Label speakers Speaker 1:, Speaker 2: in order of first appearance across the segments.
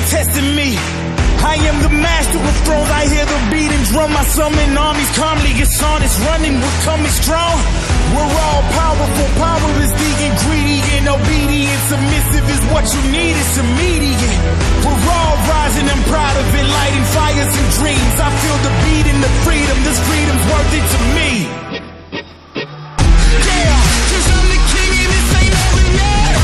Speaker 1: testing me. I am the master of thrones. I hear the beating drum. I summon armies calmly. It's on, it's running. We're coming strong. We're all powerful. Power is the ingredient. Obedient, submissive is what you need. It's immediate. We're all rising and proud of it. Lighting fires and dreams. I feel the beat and the freedom. This freedom's worth it to me. Yeah, 'cause I'm the king and this ain't over yet.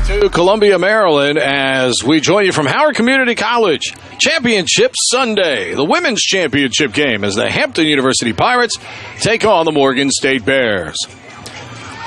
Speaker 2: To Columbia, Maryland, as we join you from Howard Community College. Championship Sunday, the women's championship game, as the Hampton University Pirates take on the Morgan State Bears.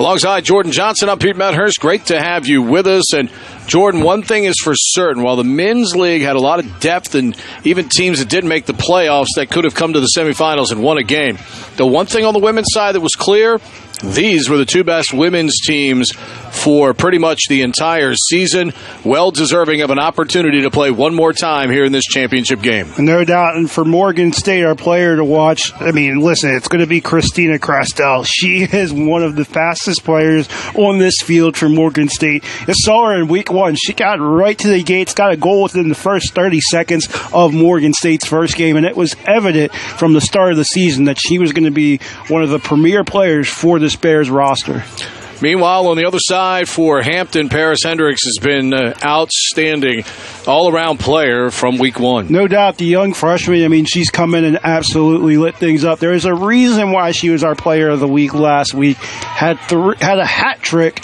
Speaker 2: Alongside Jordan Johnson, I'm Pete Medhurst. Great to have you with us. And Jordan, one thing is for certain, while the men's league had a lot of depth and even teams that didn't make the playoffs that could have come to the semifinals and won a game, the one thing on the women's side that was clear, these were the two best women's teams for pretty much the entire season. Well deserving of an opportunity to play one more time here in this championship game.
Speaker 3: No doubt. And for Morgan State, our player to watch, I mean, listen, it's going to be Christina Crastel. She is one of the fastest players on this field for Morgan State. I saw her in week one. She got right to the gates, got a goal within the first 30 seconds of Morgan State's first game. And it was evident from the start of the season that she was going to be one of the premier players for this Bears roster.
Speaker 2: Meanwhile, on the other side for Hampton, Paris Hendricks has been outstanding all-around player from week one.
Speaker 3: No doubt, the young freshman, I mean, she's come in and absolutely lit things up. There is a reason why she was our player of the week last week. Had a hat trick,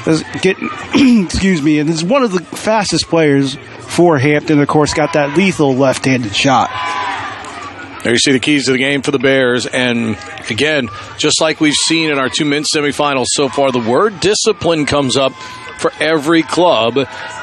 Speaker 3: excuse me, and is one of the fastest players for Hampton. Of course, got that lethal left-handed shot.
Speaker 2: There you see the keys to the game for the Bears. And, again, just like we've seen in our two men's semifinals so far, the word discipline comes up for every club.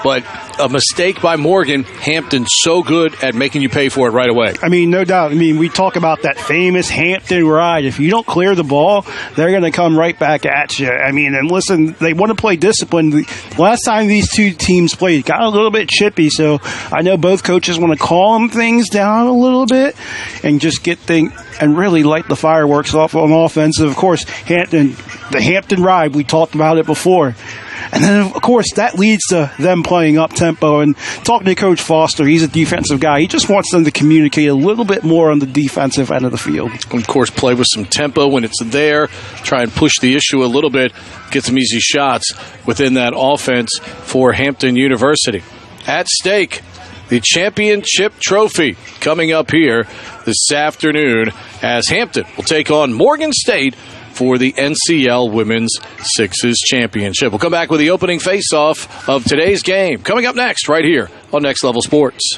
Speaker 2: But a mistake by Morgan, Hampton's so good at making you pay for it right away.
Speaker 3: I mean, no doubt. I mean, we talk about that famous Hampton ride. If you don't clear the ball, they're going to come right back at you. I mean, and listen, they want to play discipline. The last time these two teams played, got a little bit chippy, so I know both coaches want to calm things down a little bit and just get things and really light the fireworks off on offense. Of course, the Hampton ride, we talked about it before. And then, of course, that leads to them playing up-tempo. And talking to Coach Foster, he's a defensive guy. He just wants them to communicate a little bit more on the defensive end of the field.
Speaker 2: Of course, play with some tempo when it's there. Try and push the issue a little bit. Get some easy shots within that offense for Hampton University. At stake, the championship trophy coming up here this afternoon as Hampton will take on Morgan State for the NCL Women's Sixes Championship. We'll come back with the opening face-off of today's game. Coming up next, right here on Next Level Sports.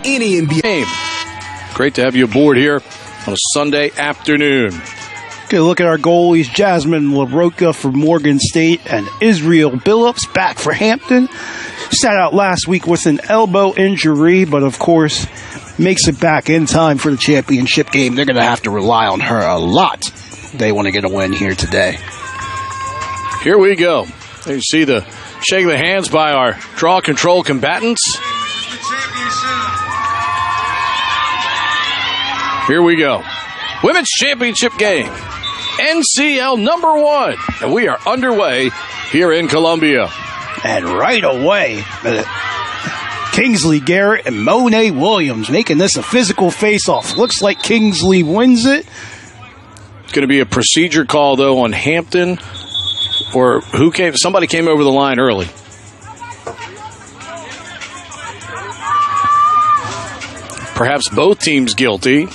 Speaker 1: Any NBA.
Speaker 2: Great to have you aboard here on a Sunday afternoon.
Speaker 3: Good look at our goalies, Jasmine LaRocca for Morgan State and Israel Billups back for Hampton. Sat out last week with an elbow injury, but of course makes it back in time for the championship game. They're going to have to rely on her a lot. They want to get a win here today.
Speaker 2: Here we go. There you see the shake of the hands by our draw control combatants. Here we go. Women's Championship game. NCL number 1. And we are underway here in Columbia.
Speaker 3: And right away, Kingsley Garrett and Monet Williams making this a physical face-off. Looks like Kingsley wins it.
Speaker 2: It's going to be a procedure call, though, on Hampton. Or who came? Somebody came over the line early. Perhaps both teams guilty.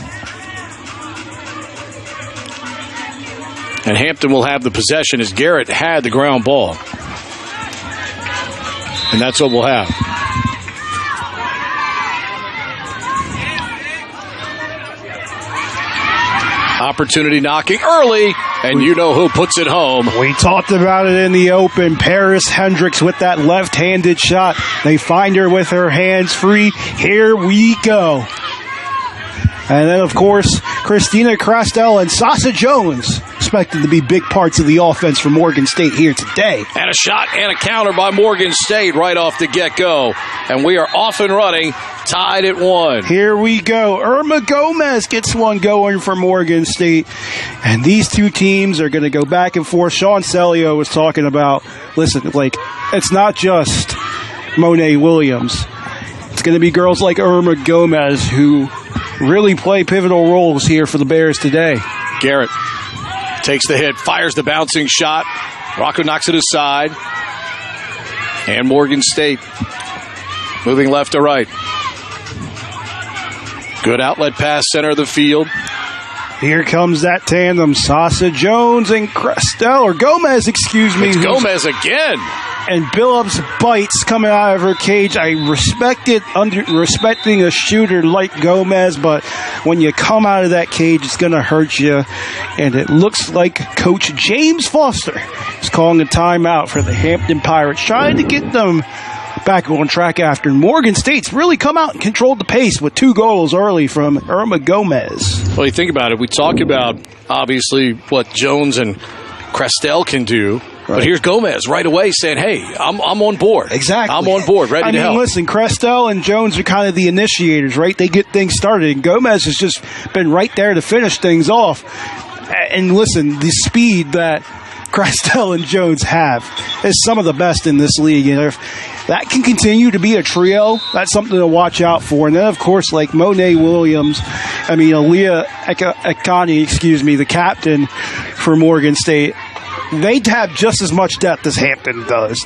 Speaker 2: And Hampton will have the possession as Garrett had the ground ball. And that's what we'll have. Opportunity knocking early. And you know who puts it home.
Speaker 3: We talked about it in the open. Paris Hendricks with that left-handed shot. They find her with her hands free. Here we go. And then, of course, Christina Crastel and Sasha Jones expected to be big parts of the offense for Morgan State here today.
Speaker 2: And a shot and a counter by Morgan State right off the get-go. And we are off and running, tied at 1.
Speaker 3: Here we go. Irma Gomez gets one going for Morgan State. And these two teams are going to go back and forth. Sean Celio was talking about, listen, like, it's not just Monet Williams. It's going to be girls like Irma Gomez who really play pivotal roles here for the Bears today.
Speaker 2: Garrett takes the hit, fires the bouncing shot. Rocco knocks it aside. And Morgan State moving left to right. Good outlet pass, center of the field.
Speaker 3: Here comes that tandem, Sasha Jones and Gomez, excuse me.
Speaker 2: It's Gomez again.
Speaker 3: And Billups bites coming out of her cage. I respecting a shooter like Gomez, but when you come out of that cage, it's going to hurt you. And it looks like Coach James Foster is calling a timeout for the Hampton Pirates, trying to get them back on track after Morgan State's really come out and controlled the pace with 2 goals early from Irma Gomez.
Speaker 2: Well, you think about it. We talk about, obviously, what Jones and Crestel can do. Right. But here's Gomez right away saying, hey, I'm on board.
Speaker 3: Exactly.
Speaker 2: I'm on board, ready to help.
Speaker 3: Listen, Crestel and Jones are kind of the initiators, right? They get things started. And Gomez has just been right there to finish things off. And listen, the speed that Crestel and Jones have is some of the best in this league. And if that can continue to be a trio, that's something to watch out for. And then, of course, like Monet Williams, Aaliyah Ekani, the captain for Morgan State, they'd have just as much depth as Hampton does.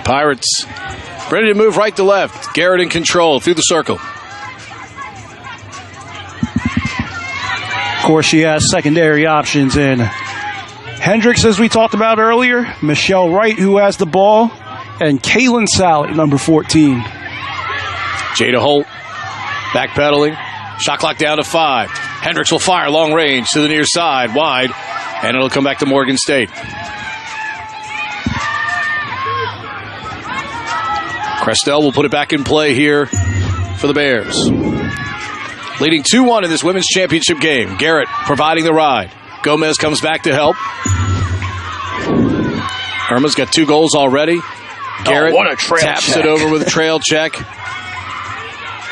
Speaker 2: Pirates ready to move right to left. Garrett in control through the circle.
Speaker 3: Of course, she has secondary options in Hendricks, as we talked about earlier, Michelle Wright, who has the ball, and Kaylin Sallett, number 14.
Speaker 2: Jada Holt backpedaling. Shot clock down to 5. Hendricks will fire long range to the near side, wide, and it'll come back to Morgan State. Crestel will put it back in play here for the Bears. Leading 2-1 in this women's championship game. Garrett providing the ride. Gomez comes back to help. Irma's got 2 goals already. Garrett
Speaker 3: what a trail
Speaker 2: taps
Speaker 3: check.
Speaker 2: it over with a trail check.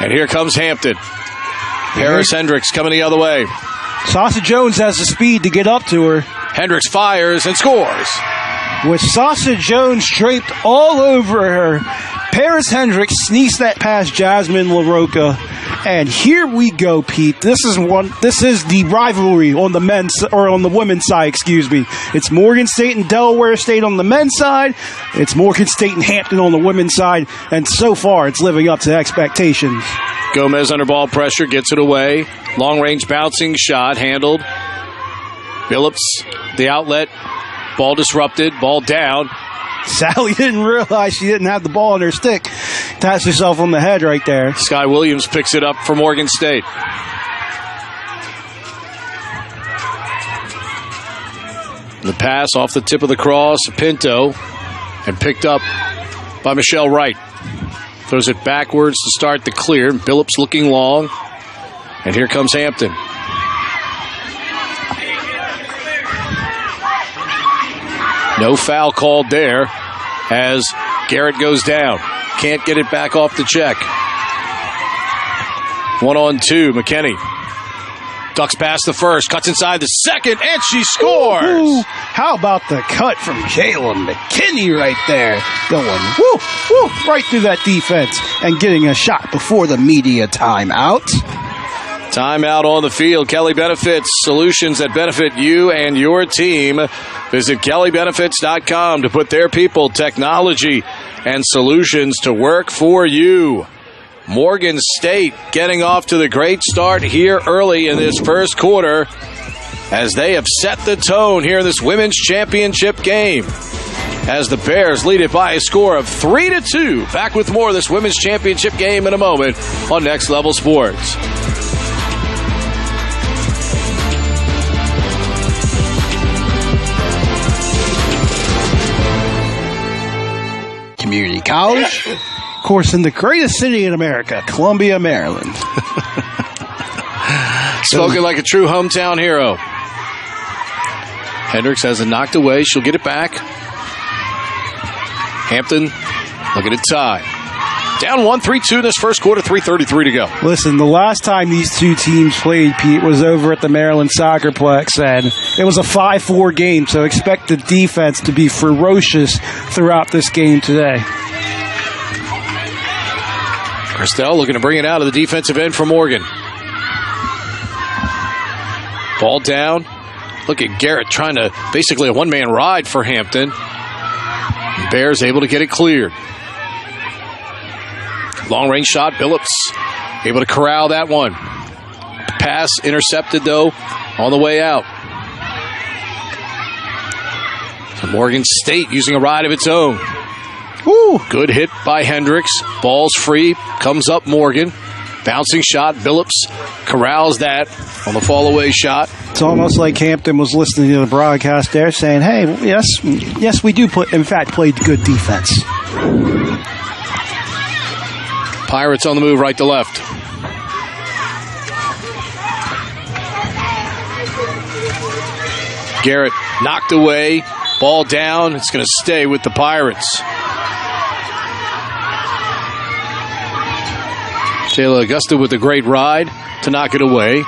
Speaker 2: And here comes Hampton. Paris Hendricks coming the other way.
Speaker 3: Sasha Jones has the speed to get up to her.
Speaker 2: Hendricks fires and scores.
Speaker 3: With Sasha Jones draped all over her, Paris Hendricks sneaks that past Jasmine LaRocca. And here we go, Pete. This is the rivalry on the women's side, excuse me. It's Morgan State and Delaware State on the men's side. It's Morgan State and Hampton on the women's side. And so far, it's living up to expectations.
Speaker 2: Gomez under ball pressure, gets it away. Long-range bouncing shot, handled. Billups, the outlet. Ball disrupted, ball down.
Speaker 3: Sally didn't realize she didn't have the ball in her stick. Taps herself on the head right there.
Speaker 2: Sky Williams picks it up for Morgan State. The pass off the tip of the cross, Pinto, and picked up by Michelle Wright. Throws it backwards to start the clear. Billups looking long. And here comes Hampton. No foul called there as Garrett goes down. Can't get it back off the check. 1-on-2, McKinney. Ducks past the first, cuts inside the second, and she scores!
Speaker 3: Ooh, how about the cut from Jalen McKinney right there? Going right through that defense and getting a shot before the media timeout.
Speaker 2: Timeout on the field. Kelly Benefits, solutions that benefit you and your team. Visit kellybenefits.com to put their people, technology, and solutions to work for you. Morgan State getting off to the great start here early in this first quarter as they have set the tone here in this women's championship game. As the Bears lead it by a score of 3-2. Back with more of this women's championship game in a moment on Next Level Sports.
Speaker 3: Community College. Of course, in the greatest city in America, Columbia, Maryland.
Speaker 2: Spoken like a true hometown hero. Hendricks has it knocked away. She'll get it back. Hampton looking to tie. Down 1-3-2 in this first quarter, 3:33 to go.
Speaker 3: Listen, the last time these two teams played, Pete, was over at the Maryland Soccerplex, and it was a 5-4 game, so expect the defense to be ferocious throughout this game today.
Speaker 2: Christelle looking to bring it out of the defensive end for Morgan. Ball down. Look at Garrett trying to basically a one-man ride for Hampton. Bears able to get it cleared. Long-range shot, Billups able to corral that one. Pass intercepted, though, on the way out. So Morgan State using a ride of its own.
Speaker 3: Woo.
Speaker 2: Good hit by Hendricks. Ball's free. Comes up Morgan. Bouncing shot. Billups corrals that on the fall-away shot.
Speaker 3: It's almost like Hampton was listening to the broadcast there saying, hey, yes, we do in fact play good defense.
Speaker 2: Pirates on the move right to left. Garrett knocked away. Ball down. It's going to stay with the Pirates. Jayla Augusta with a great ride to knock it away.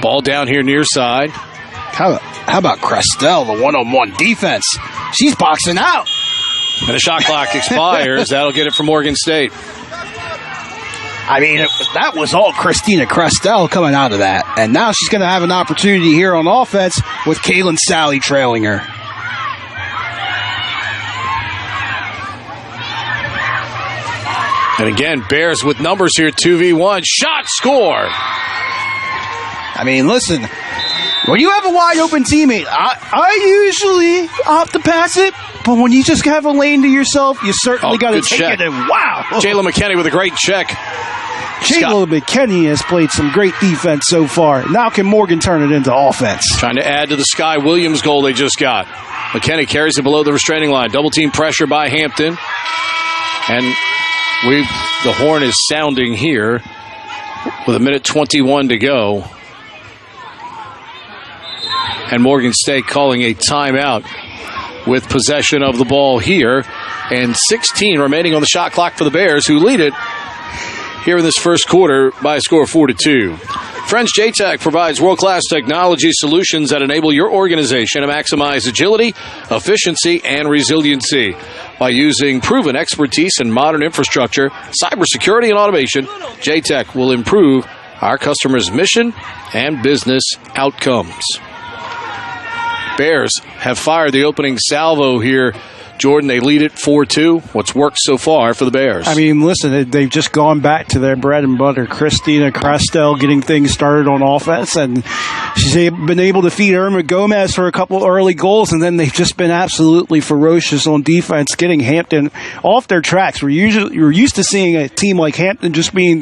Speaker 2: Ball down here near side.
Speaker 3: How about Christelle, the one-on-one defense? She's boxing out.
Speaker 2: And the shot clock expires. That'll get it for Morgan State.
Speaker 3: I mean, that was all Christina Christelle coming out of that. And now she's going to have an opportunity here on offense with Kaylin Sally trailing her.
Speaker 2: And again, Bears with numbers here, 2v1. Shot, score.
Speaker 3: I mean, listen, when you have a wide-open teammate, I usually opt to pass it, but when you just have a lane to yourself, you certainly got to take it. And wow.
Speaker 2: Jayla McKinney with a great check.
Speaker 3: Jayla McKinney has played some great defense so far. Now can Morgan turn it into offense?
Speaker 2: Trying to add to the Sky Williams goal they just got. McKinney carries it below the restraining line. Double team pressure by Hampton. And the horn is sounding here with 1:21 to go. And Morgan State calling a timeout with possession of the ball here. And 16 remaining on the shot clock for the Bears, who lead it here in this first quarter by a score of 4-2. Friends, JTAC provides world-class technology solutions that enable your organization to maximize agility, efficiency, and resiliency. By using proven expertise in modern infrastructure, cybersecurity, and automation, JTAC will improve our customers' mission and business outcomes. Bears have fired the opening salvo here. Jordan, they lead it 4-2. What's worked so far for the Bears?
Speaker 3: I mean, listen, they've just gone back to their bread and butter. Christina Christelle getting things started on offense, and she's been able to feed Irma Gomez for a couple early goals, and then they've just been absolutely ferocious on defense, getting Hampton off their tracks. We're used to seeing a team like Hampton just being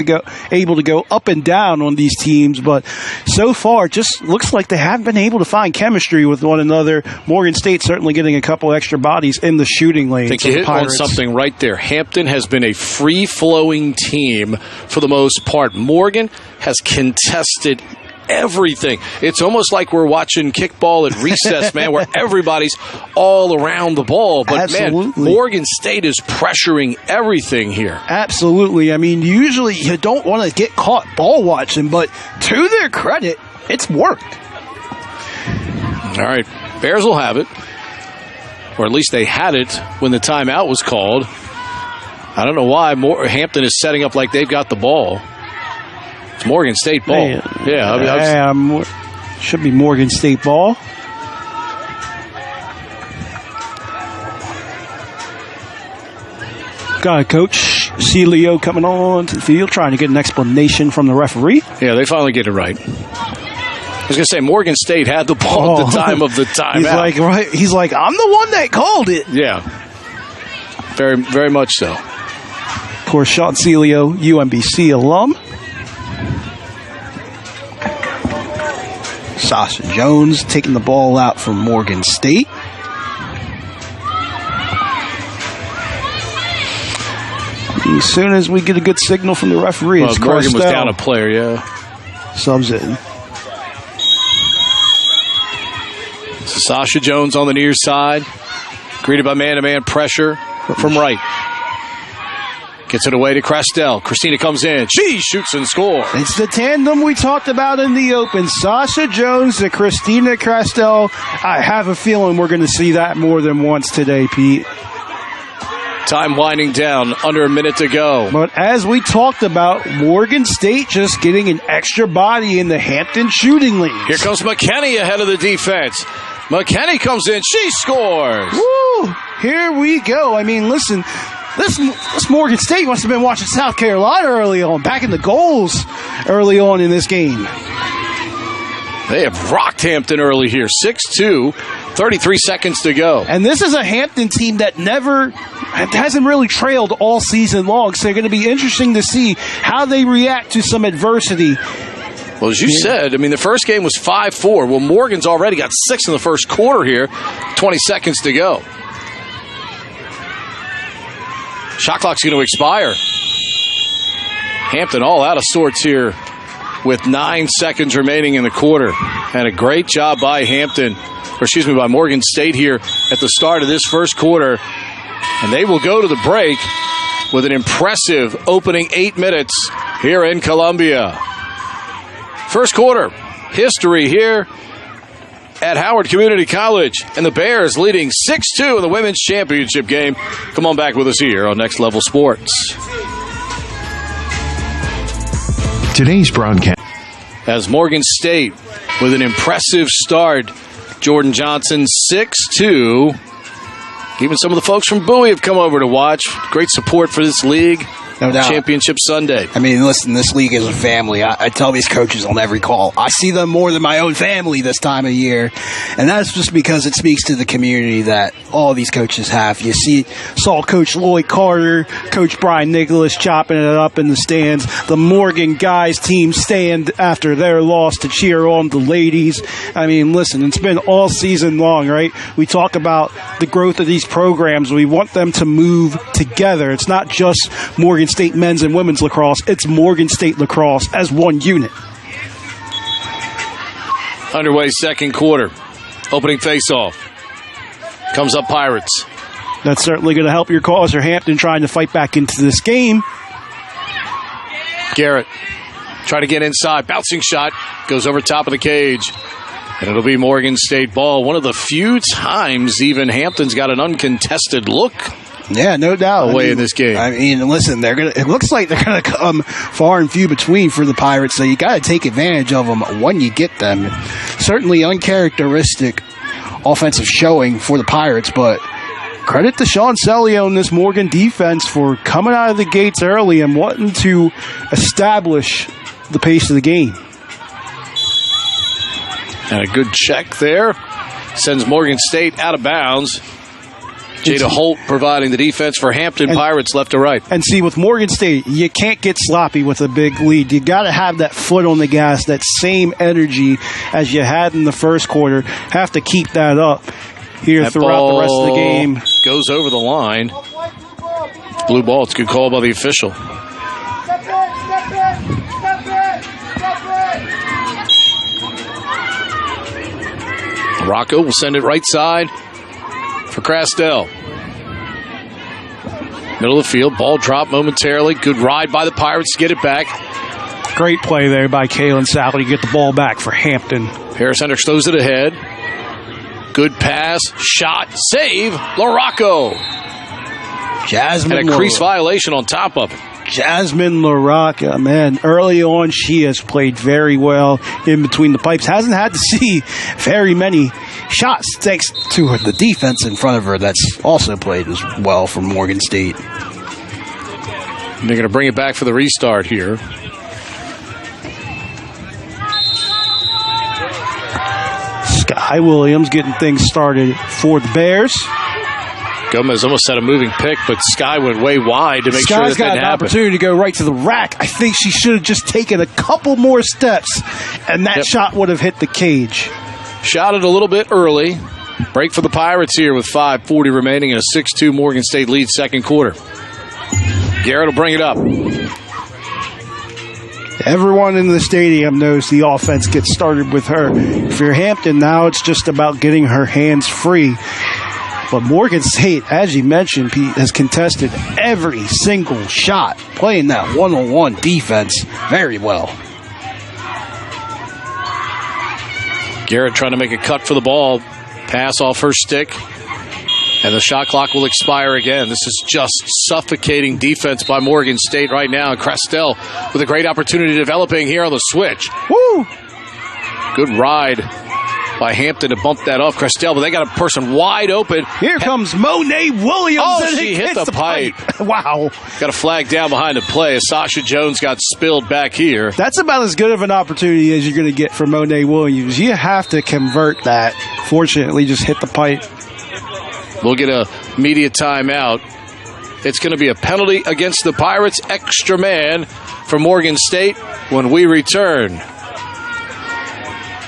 Speaker 3: able to go up and down on these teams, but so far it just looks like they haven't been able to find chemistry with one another. Morgan State certainly getting a couple extra bodies in the shooting lane.
Speaker 2: I think you hit on something right there. Hampton has been a free-flowing team for the most part. Morgan has contested everything. It's almost like we're watching kickball at recess, man, where everybody's all around the ball. But,
Speaker 3: absolutely,
Speaker 2: man, Morgan State is pressuring everything here.
Speaker 3: Absolutely. I mean, usually you don't want to get caught ball watching, but to their credit, it's worked.
Speaker 2: All right. Bears will have it. Or at least they had it when the timeout was called. I don't know why Hampton is setting up like they've got the ball. It's Morgan State ball.
Speaker 3: Yeah, should be Morgan State ball. Got Coach Celio coming on to the field, trying to get an explanation from the referee.
Speaker 2: Yeah, they finally get it right. I was going to say, Morgan State had the ball at the time of the timeout.
Speaker 3: He's like, I'm the one that called it.
Speaker 2: Yeah. Very, very much so.
Speaker 3: Of course, Sean Celio, UMBC alum. Sasha Jones taking the ball out from Morgan State. As soon as we get a good signal from the referee, it's
Speaker 2: Morgan was
Speaker 3: Crestell.
Speaker 2: down a player, yeah.
Speaker 3: Subs in.
Speaker 2: So Sasha Jones on the near side. Greeted by man-to-man pressure from right. Gets it away to Crestell. Christina comes in. She shoots and scores.
Speaker 3: It's the tandem we talked about in the open. Sasha Jones and Christina Crestell. I have a feeling we're going to see that more than once today, Pete.
Speaker 2: Time winding down. Under a minute to go.
Speaker 3: But as we talked about, Morgan State just getting an extra body in the Hampton shooting league.
Speaker 2: Here comes McKenney ahead of the defense. McKenney comes in. She scores.
Speaker 3: Woo! Here we go. I mean, listen, this Morgan State must have been watching South Carolina early on, back in the goals early on in this game.
Speaker 2: They have rocked Hampton early here. 6-2, 33 seconds to go.
Speaker 3: And this is a Hampton team that hasn't really trailed all season long, so it's going to be interesting to see how they react to some adversity.
Speaker 2: Well, as you said, I mean, the first game was 5-4. Well, Morgan's already got 6 in the first quarter here. 20 seconds to go. Shot clock's going to expire. Hampton all out of sorts here with 9 seconds remaining in the quarter. And a great job by by Morgan State here at the start of this first quarter. And they will go to the break with an impressive opening 8 minutes here in Columbia. First quarter, history here at Howard Community College. And the Bears leading 6-2 in the women's championship game. Come on back with us here on Next Level Sports.
Speaker 4: Today's broadcast.
Speaker 2: As Morgan State with an impressive start. Jordan Johnson 6-2. Even some of the folks from Bowie have come over to watch. Great support for this league.
Speaker 5: No doubt.
Speaker 2: Championship Sunday.
Speaker 5: I mean, listen, this league is a family. I tell these coaches on every call, I see them more than my own family this time of year. And that's just because it speaks to the community that all these coaches have. You saw Coach Lloyd Carter, Coach Brian Nicholas chopping it up in the stands. The Morgan guys team stand after their loss to cheer on the ladies. I mean, listen, it's been all season long, right? We talk about the growth of these programs. We want them to move together. It's not just Morgan State men's and women's lacrosse. It's Morgan State lacrosse as one unit.
Speaker 2: Underway second quarter. Opening faceoff. Comes up Pirates.
Speaker 3: That's certainly going to help your cause or Hampton trying to fight back into this game.
Speaker 2: Garrett trying to get inside. Bouncing shot. Goes over top of the cage. And it'll be Morgan State ball. One of the few times even Hampton's got an uncontested look.
Speaker 5: Yeah, no doubt.
Speaker 2: Away in this game.
Speaker 5: I mean, listen, it looks like they're going to come far and few between for the Pirates, so you got to take advantage of them when you get them. Certainly uncharacteristic offensive showing for the Pirates, but credit to Sean Celio and this Morgan defense for coming out of the gates early and wanting to establish the pace of the game.
Speaker 2: And a good check there. Sends Morgan State out of bounds. Jada Holt providing the defense for Hampton Pirates left to right.
Speaker 3: And see, with Morgan State, you can't get sloppy with a big lead. You got to have that foot on the gas, that same energy as you had in the first quarter. Have to keep that up here
Speaker 2: that
Speaker 3: throughout the rest of the game.
Speaker 2: Goes over the line. Blue ball. It's a good call by the official. Rocco will send it right side for Crestell. Middle of the field, ball dropped momentarily. Good ride by the Pirates to get it back.
Speaker 3: Great play there by Kaylin Sally to get the ball back for Hampton.
Speaker 2: Harris Hendricks throws it ahead. Good pass, shot, save, LaRocco.
Speaker 5: Jasmine
Speaker 2: and a crease violation on top of it.
Speaker 3: Jasmine LaRocca, man, early on she has played very well in between the pipes. Hasn't had to see very many shots thanks
Speaker 5: to her, the defense in front of her that's also played as well for Morgan State.
Speaker 2: And they're going to bring it back for the restart here.
Speaker 3: Sky Williams getting things started for the Bears.
Speaker 2: Gomez almost had a moving pick, but Sky went way wide to make sure that didn't happen.
Speaker 3: Sky's got an opportunity to go right to the rack. I think she should have just taken a couple more steps, and that shot would have hit the cage.
Speaker 2: Shot it a little bit early. Break for the Pirates here with 5:40 remaining and a 6-2 Morgan State lead second quarter. Garrett will bring it up.
Speaker 3: Everyone in the stadium knows the offense gets started with her. If you're Hampton, now it's just about getting her hands free. But Morgan State, as you mentioned, Pete, has contested every single shot,
Speaker 5: Playing that one-on-one defense very well.
Speaker 2: Garrett trying to make a cut for the ball. Pass off her stick. And the shot clock will expire again. This is just suffocating defense by Morgan State right now. And Crestel with a great opportunity developing here on the switch.
Speaker 3: Woo!
Speaker 2: Good ride by Hampton to bump that off Crestel, but they got a person wide open.
Speaker 3: Here comes Monet Williams.
Speaker 2: Oh,
Speaker 3: and
Speaker 2: she hit the pipe.
Speaker 3: Wow.
Speaker 2: Got a flag down behind the play as Sasha Jones got spilled back here.
Speaker 3: That's about as good of an opportunity as you're going to get for Monet Williams. You have to convert that. Fortunately, just hit the pipe.
Speaker 2: We'll get a media timeout. It's going to be a penalty against the Pirates, extra man for Morgan State when we return.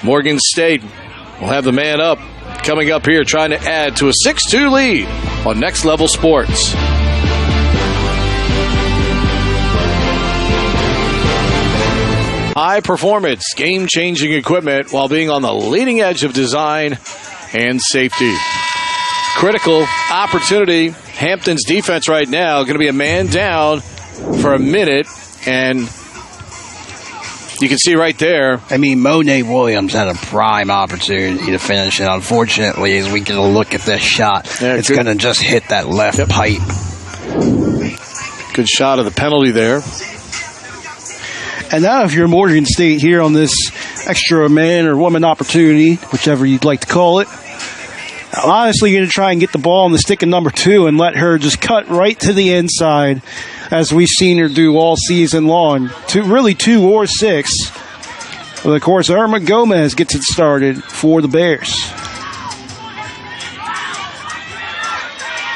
Speaker 2: Morgan State will have the man up coming up here, trying to add to a 6-2 lead on Next Level Sports. High performance, game-changing equipment while being on the leading edge of design and safety. Critical opportunity. Hampton's defense right now going to be a man down for a minute, and you can see right there.
Speaker 5: I mean, Monet Williams had a prime opportunity to finish it. Unfortunately, as we get a look at this shot, it's going to just hit that left pipe.
Speaker 2: Good shot of the penalty there.
Speaker 3: And now if you're Morgan State here on this extra man or woman opportunity, whichever you'd like to call it, I'm honestly going to try and get the ball on the stick of number 2 and let her just cut right to the inside, as we've seen her do all season long. 2 or 6. But of course, Irma Gomez gets it started for the Bears.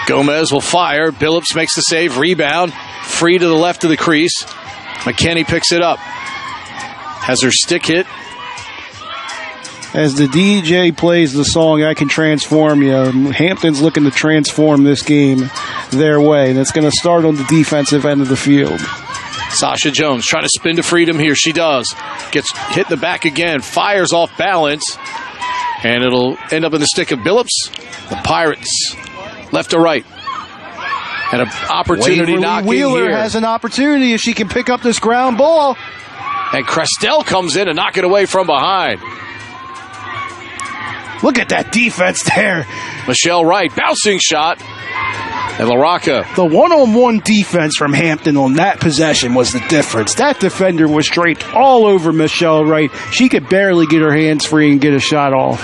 Speaker 2: Gomez will fire. Billups makes the save. Rebound. Free to the left of the crease. McKinney picks it up. Has her stick hit.
Speaker 3: As the DJ plays the song, I Can Transform You, Hampton's looking to transform this game their way. And it's going to start on the defensive end of the field.
Speaker 2: Sasha Jones trying to spin to freedom here. She does. Gets hit in the back again. Fires off balance. And it'll end up in the stick of Billups. The Pirates, left to right. And an opportunity knocking
Speaker 3: Wheeler
Speaker 2: here.
Speaker 3: has an opportunity if she can pick up this ground ball.
Speaker 2: And Crestel comes in and knock it away from behind.
Speaker 3: Look at that defense there.
Speaker 2: Michelle Wright, bouncing shot. And LaRocca.
Speaker 3: The one-on-one defense from Hampton on that possession was the difference. That defender was draped all over Michelle Wright. She could barely get her hands free and get a shot off.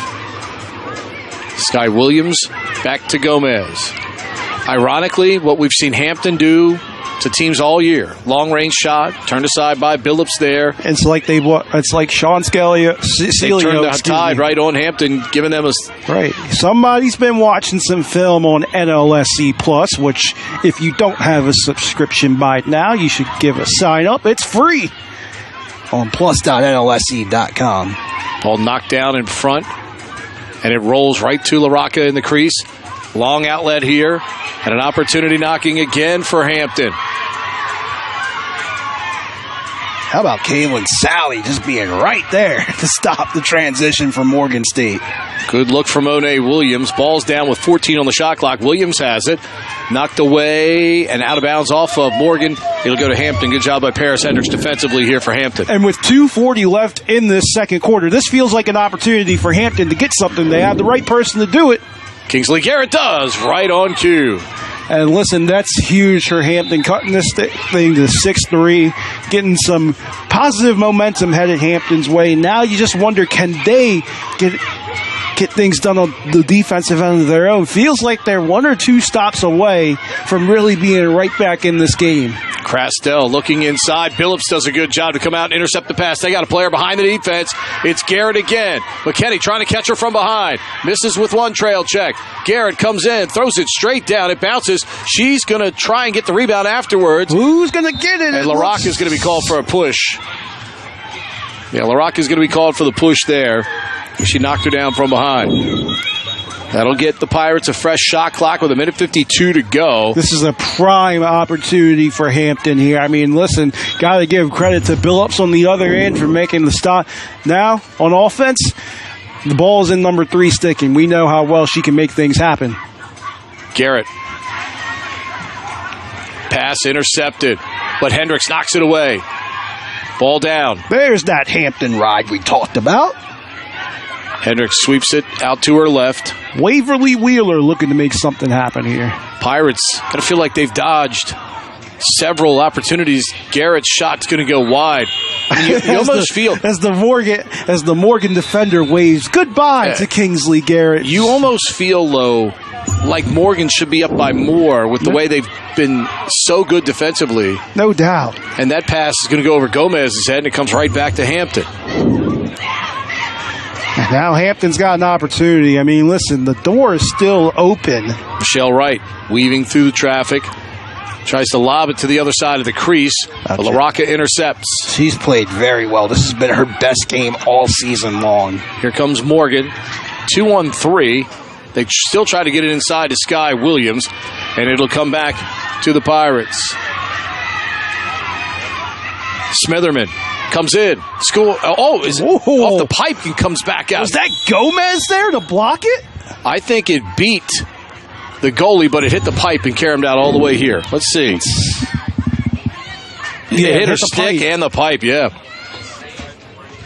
Speaker 2: Sky Williams back to Gomez. Ironically, what we've seen Hampton do to teams all year. Long-range shot, turned aside by Billups there.
Speaker 3: It's like Sean Scalia.
Speaker 2: They turned the tide right on Hampton, giving them a...
Speaker 3: Right. Somebody's been watching some film on NLSC Plus, which if you don't have a subscription by now, you should give a sign up. It's free
Speaker 5: on plus.nlsc.com.
Speaker 2: Ball knocked down in front, and it rolls right to LaRocca in the crease. Long outlet here, and an opportunity knocking again for Hampton.
Speaker 5: How about Kaylin Sally just being right there to stop the transition from Morgan State?
Speaker 2: Good look from Monet Williams. Ball's down with 14 on the shot clock. Williams has it. Knocked away and out of bounds off of Morgan. It'll go to Hampton. Good job by Paris Hendricks defensively here for Hampton.
Speaker 3: And with 2:40 left in this second quarter, this feels like an opportunity for Hampton to get something. They have the right person to do it.
Speaker 2: Kingsley Garrett does, right on cue.
Speaker 3: And listen, that's huge for Hampton, cutting this thing to 6-3, getting some positive momentum headed Hampton's way. Now you just wonder, can they get things done on the defensive end of their own? Feels like they're 1 or 2 stops away from really being right back in this game.
Speaker 2: Crestel looking inside. Billups does a good job to come out and intercept the pass. They got a player behind the defense. It's Garrett again. McKinney trying to catch her from behind. Misses with one trail check. Garrett comes in, throws it straight down. It bounces. She's going to try and get the rebound afterwards.
Speaker 3: Who's going to get it?
Speaker 2: And LaRocca is going to be called for a push. Yeah, LaRocca is going to be called for the push there. She knocked her down from behind. That'll get the Pirates a fresh shot clock with 1:52 to go.
Speaker 3: This is a prime opportunity for Hampton here. I mean, listen, got to give credit to Billups on the other end for making the stop. Now, on offense, the ball's in number 3 sticking. We know how well she can make things happen.
Speaker 2: Garrett. Pass intercepted, but Hendricks knocks it away. Ball down.
Speaker 5: There's that Hampton ride we talked about.
Speaker 2: Hendricks sweeps it out to her left.
Speaker 3: Waverly Wheeler looking to make something happen here.
Speaker 2: Pirates going to feel like they've dodged several opportunities. Garrett's shot's going to go wide. I mean, you almost feel
Speaker 3: as the Morgan defender waves goodbye to Kingsley Garrett.
Speaker 2: You almost feel like Morgan should be up by more with the way they've been so good defensively.
Speaker 3: No doubt.
Speaker 2: And that pass is going to go over Gomez's head, and it comes right back to Hampton.
Speaker 3: Now Hampton's got an opportunity. I mean, listen, the door is still open.
Speaker 2: Michelle Wright weaving through the traffic. Tries to lob it to the other side of the crease. But LaRocca intercepts.
Speaker 5: She's played very well. This has been her best game all season long.
Speaker 2: Here comes Morgan. 2-on-3. They still try to get it inside to Sky Williams, and it'll come back to the Pirates. Smitherman comes in. Off the pipe and comes back out.
Speaker 3: Was that Gomez there to block it?
Speaker 2: I think it beat the goalie, but it hit the pipe and carried him out all the way here. Let's see. It hit her stick and the pipe, yeah.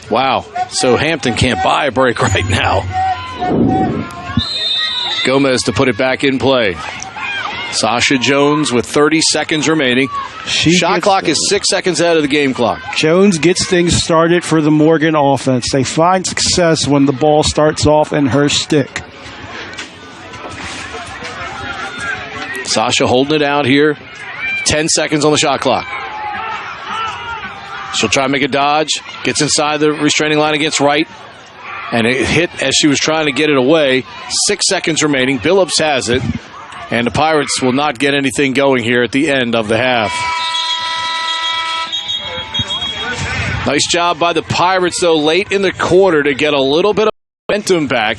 Speaker 2: Wow. So Hampton can't buy a break right now. Gomez to put it back in play. Sasha Jones with 30 seconds remaining. Shot clock is 6 seconds out of the game clock.
Speaker 3: Jones gets things started for the Morgan offense. They find success when the ball starts off in her stick.
Speaker 2: Sasha holding it out here. 10 seconds on the shot clock. She'll try to make a dodge. Gets inside the restraining line against Wright. And it hit as she was trying to get it away. 6 seconds remaining. Billups has it. And the Pirates will not get anything going here at the end of the half. Nice job by the Pirates, though, late in the quarter to get a little bit of momentum back.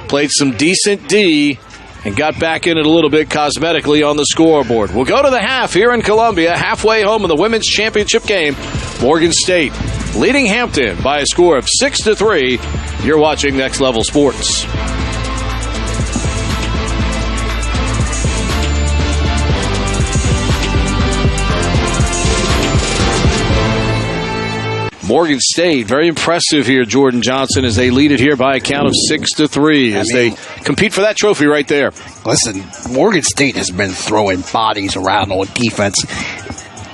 Speaker 2: Played some decent D and got back in it a little bit cosmetically on the scoreboard. We'll go to the half here in Columbia, halfway home in the women's championship game. Morgan State leading Hampton by a score of 6-3. You're watching Next Level Sports. Morgan State, very impressive here, Jordan Johnson, as they lead it here by a count of 6-3 as they compete for that trophy right there.
Speaker 5: Listen, Morgan State has been throwing bodies around on defense.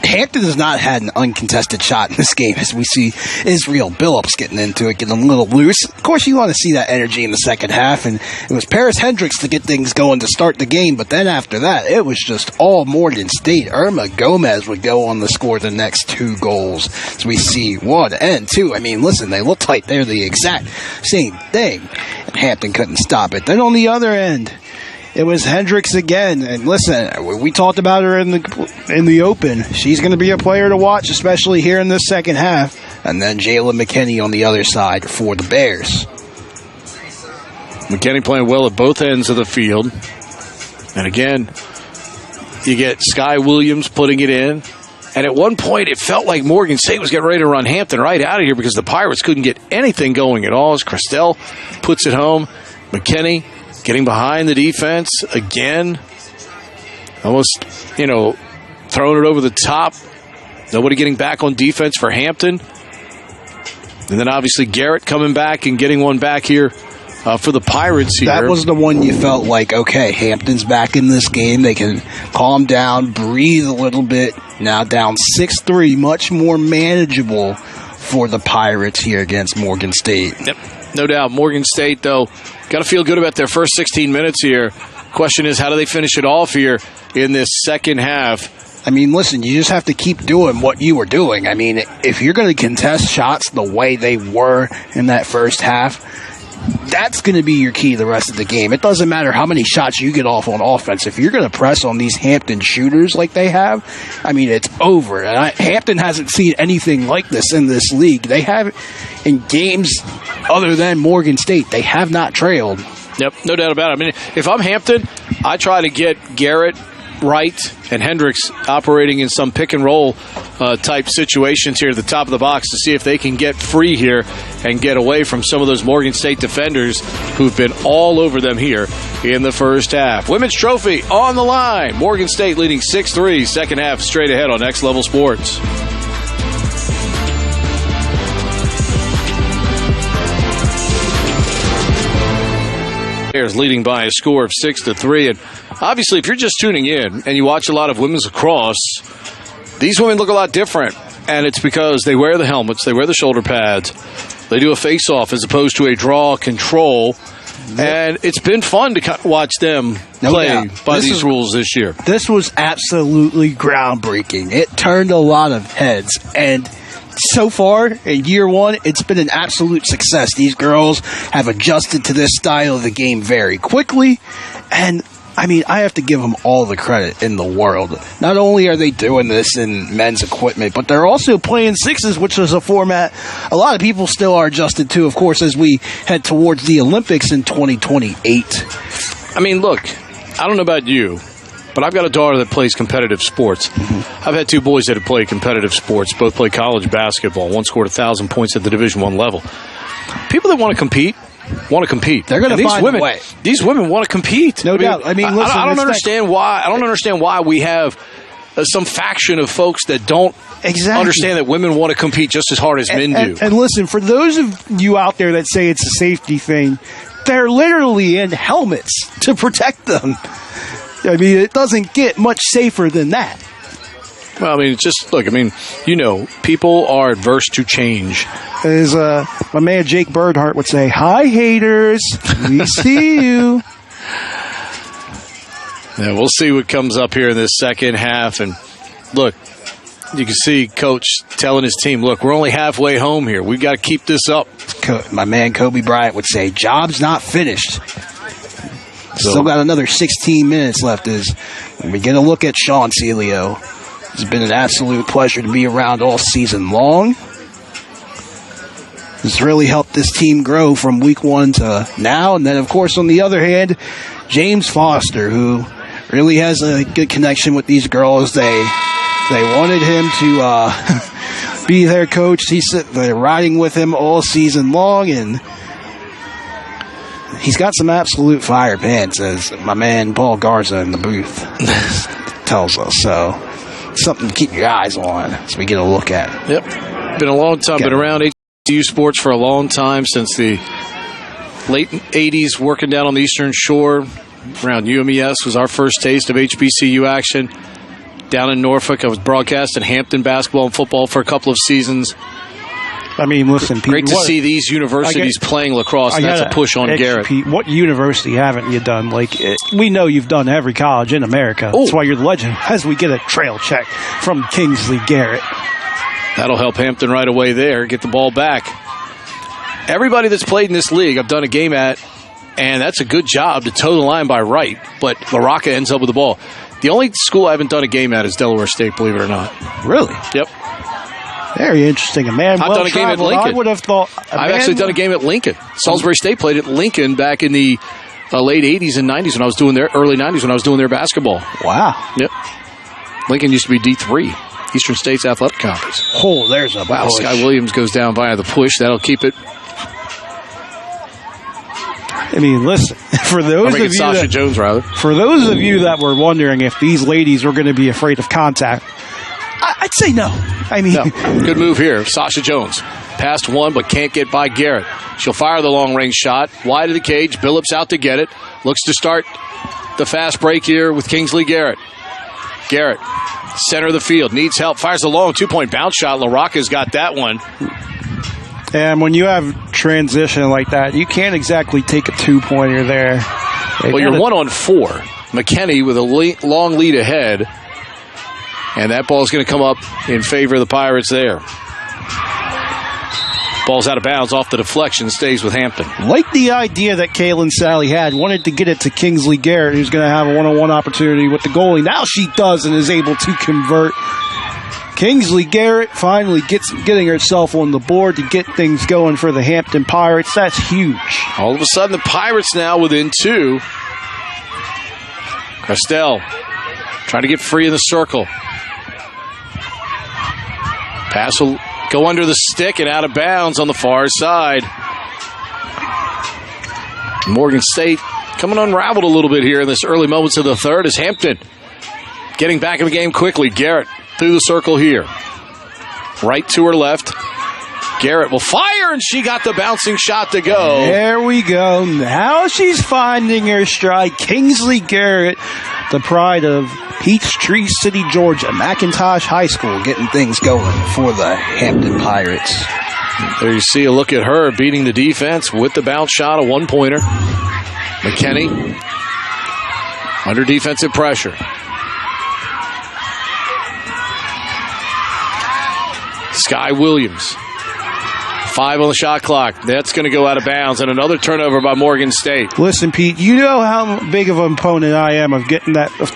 Speaker 5: Hampton has not had an uncontested shot in this game, as we see Israel Billups getting into it, getting a little loose. Of course, you want to see that energy in the second half, and it was Paris Hendricks to get things going to start the game, but then after that, it was just all Morgan State. Irma Gomez would go on to score the next 2 goals. So we see 1 and 2. I mean, listen, they look like they're the exact same thing, and Hampton couldn't stop it. Then on the other end, it was Hendricks again, and listen, we talked about her in the open. She's going to be a player to watch, especially here in this second half. And then Jayla McKinney on the other side for the Bears.
Speaker 2: McKinney playing well at both ends of the field. And again, you get Sky Williams putting it in. And at one point, it felt like Morgan State was getting ready to run Hampton right out of here because the Pirates couldn't get anything going at all as Christelle puts it home. McKinney getting behind the defense again. Almost, throwing it over the top. Nobody getting back on defense for Hampton. And then obviously Garrett coming back and getting one back here for the Pirates here.
Speaker 5: That was the one you felt like, okay, Hampton's back in this game. They can calm down, breathe a little bit. Now down 6-3, much more manageable for the Pirates here against Morgan State.
Speaker 2: Yep, no doubt. Morgan State, though, got to feel good about their first 16 minutes here. Question is, how do they finish it off here in this second half?
Speaker 5: I mean, listen, you just have to keep doing what you were doing. I mean, if you're going to contest shots the way they were in that first half, that's going to be your key the rest of the game. It doesn't matter how many shots you get off on offense. If you're going to press on these Hampton shooters like they have, I mean, it's over. And Hampton hasn't seen anything like this in this league. They have, in games other than Morgan State, they have not trailed
Speaker 2: Yep, no doubt about it. I mean, if I'm Hampton, I try to get Garrett, Wright, and Hendricks operating in some pick and roll type situations here at the top of the box to see if they can get free here and get away from some of those Morgan State defenders who've been all over them here in the first half. Women's Trophy on the line. Morgan State leading 6-3. Second half straight ahead on Next Level Sports. Leading by a score of 6-3, and obviously, if you're just tuning in and you watch a lot of women's lacrosse, these women look a lot different, and it's because they wear the helmets, they wear the shoulder pads, they do a face-off as opposed to a draw control, and it's been fun to watch them play by these rules this year.
Speaker 5: This was absolutely groundbreaking. It turned a lot of heads, and so far, in year one, it's been an absolute success. These girls have adjusted to this style of the game very quickly, and I mean, I have to give them all the credit in the world. Not only are they doing this in men's equipment, but they're also playing sixes, which is a format a lot of people still are adjusted to, of course, as we head towards the Olympics in 2028.
Speaker 2: I mean, look, I don't know about you, but I've got a daughter that plays competitive sports. I've had two boys that have played competitive sports, both play college basketball. One scored 1,000 points at the Division I level. People that want to compete.
Speaker 5: They're going to find a way.
Speaker 2: These women want to compete.
Speaker 5: No doubt. I mean, listen,
Speaker 2: I don't understand why. I don't understand why we have some faction of folks that don't understand that women want to compete just as hard as men do.
Speaker 3: And listen, for those of you out there that say it's a safety thing, they're literally in helmets to protect them. I mean, it doesn't get much safer than that.
Speaker 2: Well, I mean, just look, I mean, you know, people are adverse to change.
Speaker 3: As my man Jake Birdhart would say, hi, haters. We see you.
Speaker 2: Yeah, we'll see what comes up here in this second half. And look, you can see Coach telling his team, look, we're only halfway home here. We've got to keep this up.
Speaker 5: My man Kobe Bryant would say, job's not finished. Still got another 16 minutes left as we get a look at Sean Celio. It's been an absolute pleasure to be around all season long. It's really helped this team grow from week one to now. And then, of course, on the other hand, James Foster, who really has a good connection with these girls. They wanted him to be their coach. They're riding with him all season long, and he's got some absolute fire pants, as my man Paul Garza in the booth tells us. So, something to keep your eyes on as we get a look at it.
Speaker 2: Yep. Been a long time. Been around HBCU sports for a long time, since the late 80s, working down on the Eastern Shore. Around UMES was our first taste of HBCU action. Down in Norfolk, I was broadcasting Hampton basketball and football for a couple of seasons.
Speaker 3: I mean, listen, Pete,
Speaker 2: great to see these universities playing lacrosse. That's a push on Garrett.
Speaker 3: Pete, what university haven't you done? We know you've done every college in America. That's why you're the legend. As we get a trail check from Kingsley Garrett.
Speaker 2: That'll help Hampton right away there. Get the ball back. Everybody that's played in this league, I've done a game at, and that's a good job to toe the line by Wright, but LaRocca ends up with the ball. The only school I haven't done a game at is Delaware State, believe it or not.
Speaker 3: Really?
Speaker 2: Yep.
Speaker 3: Very interesting. I've
Speaker 2: done a game at Lincoln.
Speaker 3: I would have thought.
Speaker 2: I've actually done a game at Lincoln. Salisbury State played at Lincoln back in the late 80s and 90s when I was doing their early 90s when I was doing their basketball.
Speaker 3: Wow.
Speaker 2: Yep. Lincoln used to be D3, Eastern State's Athletic Conference.
Speaker 5: Oh, there's a
Speaker 2: wow.
Speaker 5: push.
Speaker 2: Sky Williams goes down via the push. That'll keep it.
Speaker 3: I mean, listen, for those of you
Speaker 2: Sasha Jones, rather.
Speaker 3: For those of you that were wondering if these ladies were going to be afraid of contact, I'd say no. I mean,
Speaker 2: no. Good move here. Sasha Jones passed one, but can't get by Garrett. She'll fire the long-range shot. Wide of the cage. Billups out to get it. Looks to start the fast break here with Kingsley Garrett. Garrett, center of the field, needs help. Fires a long two-point bounce shot. LaRocca's got that one.
Speaker 3: And when you have transition like that, you can't exactly take a two-pointer there.
Speaker 2: Well, you're 1-on-4. McKinney with a long lead ahead. And that ball's going to come up in favor of the Pirates there. Ball's out of bounds off the deflection, stays with Hampton.
Speaker 3: Like the idea that Kaylin Sally had, wanted to get it to Kingsley Garrett, who's going to have a one-on-one opportunity with the goalie. Now she does and is able to convert. Kingsley Garrett finally getting herself on the board to get things going for the Hampton Pirates. That's huge.
Speaker 2: All of a sudden, the Pirates now within 2. Castell trying to get free in the circle. Pass will go under the stick and out of bounds on the far side. Morgan State coming unraveled a little bit here in this early moments of the third as Hampton getting back in the game quickly. Garrett through the circle here. Right to her left. Garrett will fire, and she got the bouncing shot to go.
Speaker 3: There we go. Now she's finding her stride. Kingsley Garrett, the pride of Peachtree City, Georgia, McIntosh High School,
Speaker 5: Getting things going for the Hampton Pirates.
Speaker 2: There you see a look at her beating the defense with the bounce shot, a one-pointer. McKinney under defensive pressure. Sky Williams. 5 on the shot clock. That's going to go out of bounds, and another turnover by Morgan State.
Speaker 3: Listen, Pete, you know how big of an opponent I am of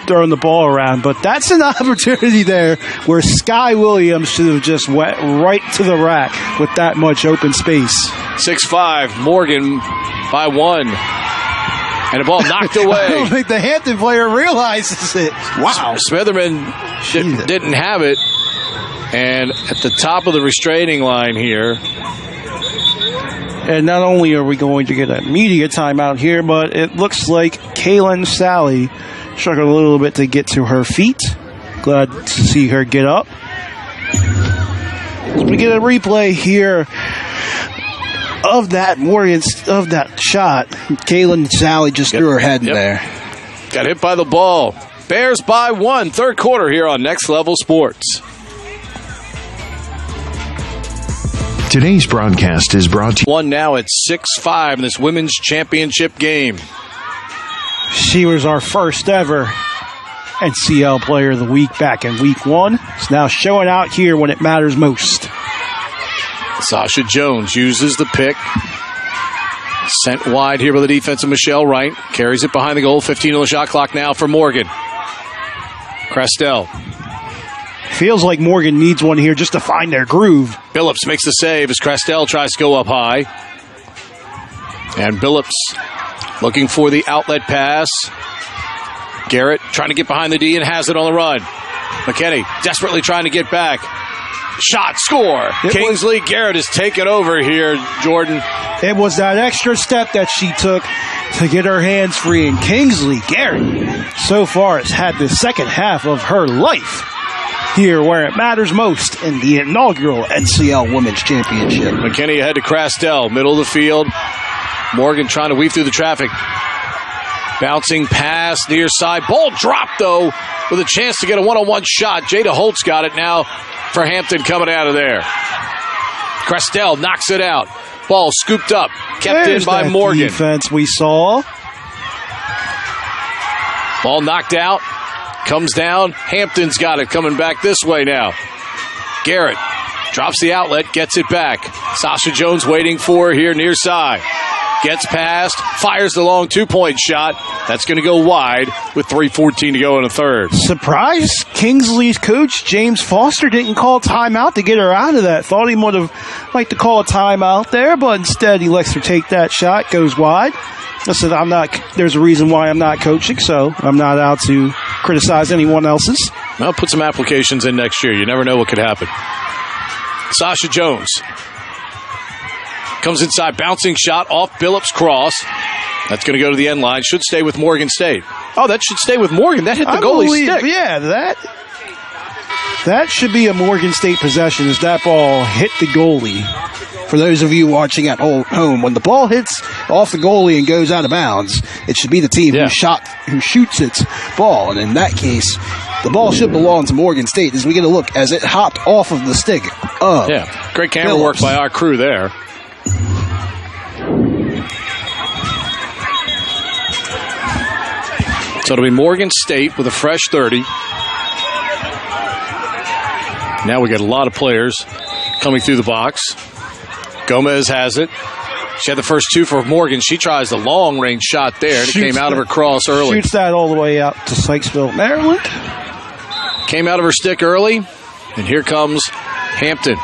Speaker 3: throwing the ball around, but that's an opportunity there where Sky Williams should have just went right to the rack with that much open space.
Speaker 2: 6-5, Morgan by 1. And the ball knocked away.
Speaker 3: I don't think the Hampton player realizes it. Wow.
Speaker 2: Smitherman didn't have it. And at the top of the restraining line here.
Speaker 3: And not only are we going to get an immediate timeout here, but it looks like Kaylin Sally struggled a little bit to get to her feet. Glad to see her get up. We get a replay here of that shot.
Speaker 5: Kaylin Sally just threw her head in there.
Speaker 2: Got hit by the ball. Bears by 1. Third quarter here on Next Level Sports.
Speaker 4: Today's broadcast is brought to you.
Speaker 2: 1 now at 6-5 in this women's championship game.
Speaker 3: She was our first ever NCL Player of the Week back in Week 1. It's now showing out here when it matters most.
Speaker 2: Sasha Jones uses the pick. Sent wide here by the defense of Michelle Wright. Carries it behind the goal. 15 on the shot clock now for Morgan. Crestel.
Speaker 3: Feels like Morgan needs one here just to find their groove.
Speaker 2: Billups makes the save as Crestel tries to go up high. And Billups looking for the outlet pass. Garrett trying to get behind the D and has it on the run. McKinney desperately trying to get back. Shot, score. Kingsley Garrett is taken over here, Jordan.
Speaker 3: It was that extra step that she took to get her hands free. And Kingsley Garrett so far has had the second half of her life here where it matters most in the inaugural NCL Women's Championship.
Speaker 2: McKinney ahead to Crastel, middle of the field. Morgan trying to weave through the traffic. Bouncing pass near side. Ball dropped, though, with a chance to get a one-on-one shot. Jada Holtz got it now for Hampton coming out of there. Crestel knocks it out. Ball scooped up. Kept
Speaker 3: There's
Speaker 2: in by
Speaker 3: that
Speaker 2: Morgan.
Speaker 3: Defense we saw.
Speaker 2: Ball knocked out. Comes down. Hampton's got it coming back this way now. Garrett drops the outlet. Gets it back. Sasha Jones waiting for her here near side. Gets past, fires the long two-point shot. That's going to go wide with 3:14 to go in the third.
Speaker 3: Surprise! Kingsley's coach, James Foster, didn't call timeout to get her out of that. Thought he would have liked to call a timeout there, but instead he lets her take that shot, goes wide. Listen, there's a reason why I'm not coaching, so I'm not out to criticize anyone else's.
Speaker 2: Well, put some applications in next year. You never know what could happen. Sasha Jones comes inside, bouncing shot off Billups' cross. That's going to go to the end line. Should stay with Morgan State. Oh, that should stay with Morgan. That hit the goalie's stick.
Speaker 3: Yeah, that should be a Morgan State possession as that ball hit the goalie.
Speaker 5: For those of you watching at home, when the ball hits off the goalie and goes out of bounds, it should be the team who shoots its ball. And in that case, the ball should belong to Morgan State as we get a look as it hopped off of the stick.
Speaker 2: Great camera work by our crew there. So it'll be Morgan State with a fresh 30. Now we got a lot of players coming through the box. Gomez has it. She had the first two for Morgan. She tries the long-range shot there, and it came out of her cross early.
Speaker 3: Shoots that all the way out to Sykesville, Maryland.
Speaker 2: Came out of her stick early. And here comes Hampton.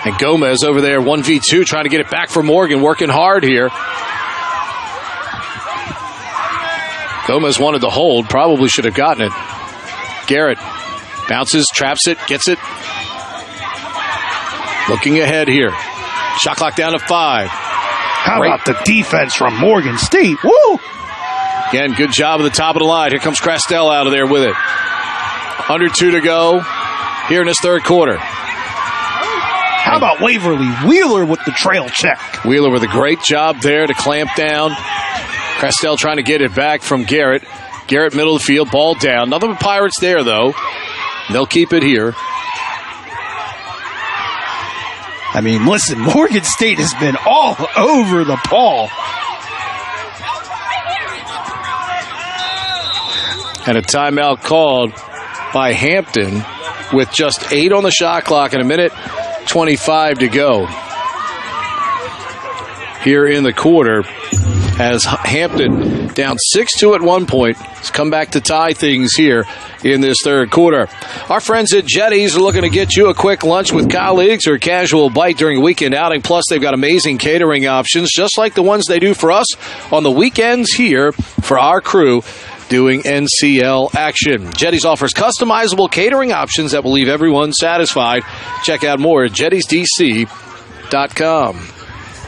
Speaker 2: And Gomez over there, 1v2, trying to get it back for Morgan, working hard here. Gomez wanted to hold, probably should have gotten it. Garrett bounces, traps it, gets it. Looking ahead here. Shot clock down to 5.
Speaker 3: How about the defense from Morgan State? Woo!
Speaker 2: Again, good job at the top of the line. Here comes Crastell out of there with it. Under 2 to go here in this third quarter.
Speaker 3: How about Waverly Wheeler with the trail check?
Speaker 2: Wheeler with a great job there to clamp down. Crastell trying to get it back from Garrett. Garrett, middle of the field, ball down. Nothing but Pirates there, though. They'll keep it here.
Speaker 3: I mean, listen, Morgan State has been all over the ball.
Speaker 2: And a timeout called by Hampton with just 8 on the shot clock and a minute 25 to go here in the quarter, as Hampton down 6-2 at one point has come back to tie things here in this third quarter. Our friends at Jetties are looking to get you a quick lunch with colleagues or a casual bite during a weekend outing. Plus, they've got amazing catering options, just like the ones they do for us on the weekends here for our crew doing NCL action. Jetties offers customizable catering options that will leave everyone satisfied. Check out more at jettiesdc.com.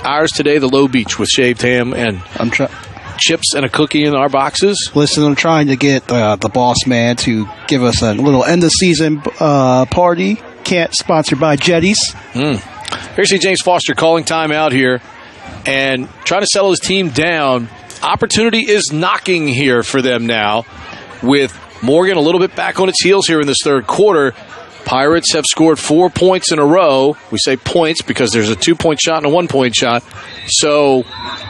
Speaker 2: Ours today, the Low Beach with shaved ham and chips and a cookie in our boxes.
Speaker 5: Listen, I'm trying to get the boss man to give us a little end-of-season party. Can't sponsored by Jetties.
Speaker 2: Here's James Foster calling time out here and trying to settle his team down. Opportunity is knocking here for them now with Morgan a little bit back on its heels here in this third quarter. Pirates have scored 4 points in a row. We say points because there's a 2-point shot and a 1-point shot. So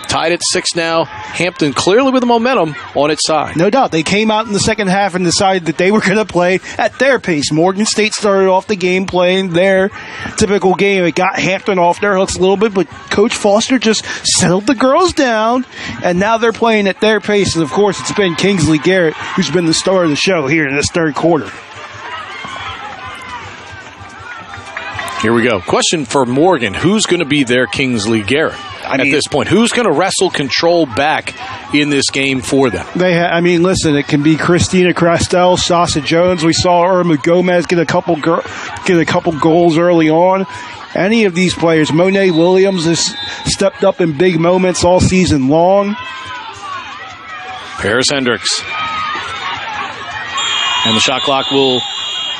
Speaker 2: tied at 6 now. Hampton clearly with the momentum on its side.
Speaker 3: No doubt. They came out in the second half and decided that they were going to play at their pace. Morgan State started off the game playing their typical game. It got Hampton off their hooks a little bit, but Coach Foster just settled the girls down, and now they're playing at their pace. And, of course, it's been Kingsley Garrett who's been the star of the show here in this third quarter.
Speaker 2: Here we go. Question for Morgan. Who's going to be their Kingsley Garrett at this point? Who's going to wrestle control back in this game for them?
Speaker 3: Listen, it can be Christina Crastell, Sasha Jones. We saw Irma Gomez get a couple goals early on. Any of these players. Monet Williams has stepped up in big moments all season long.
Speaker 2: Paris Hendricks. And the shot clock will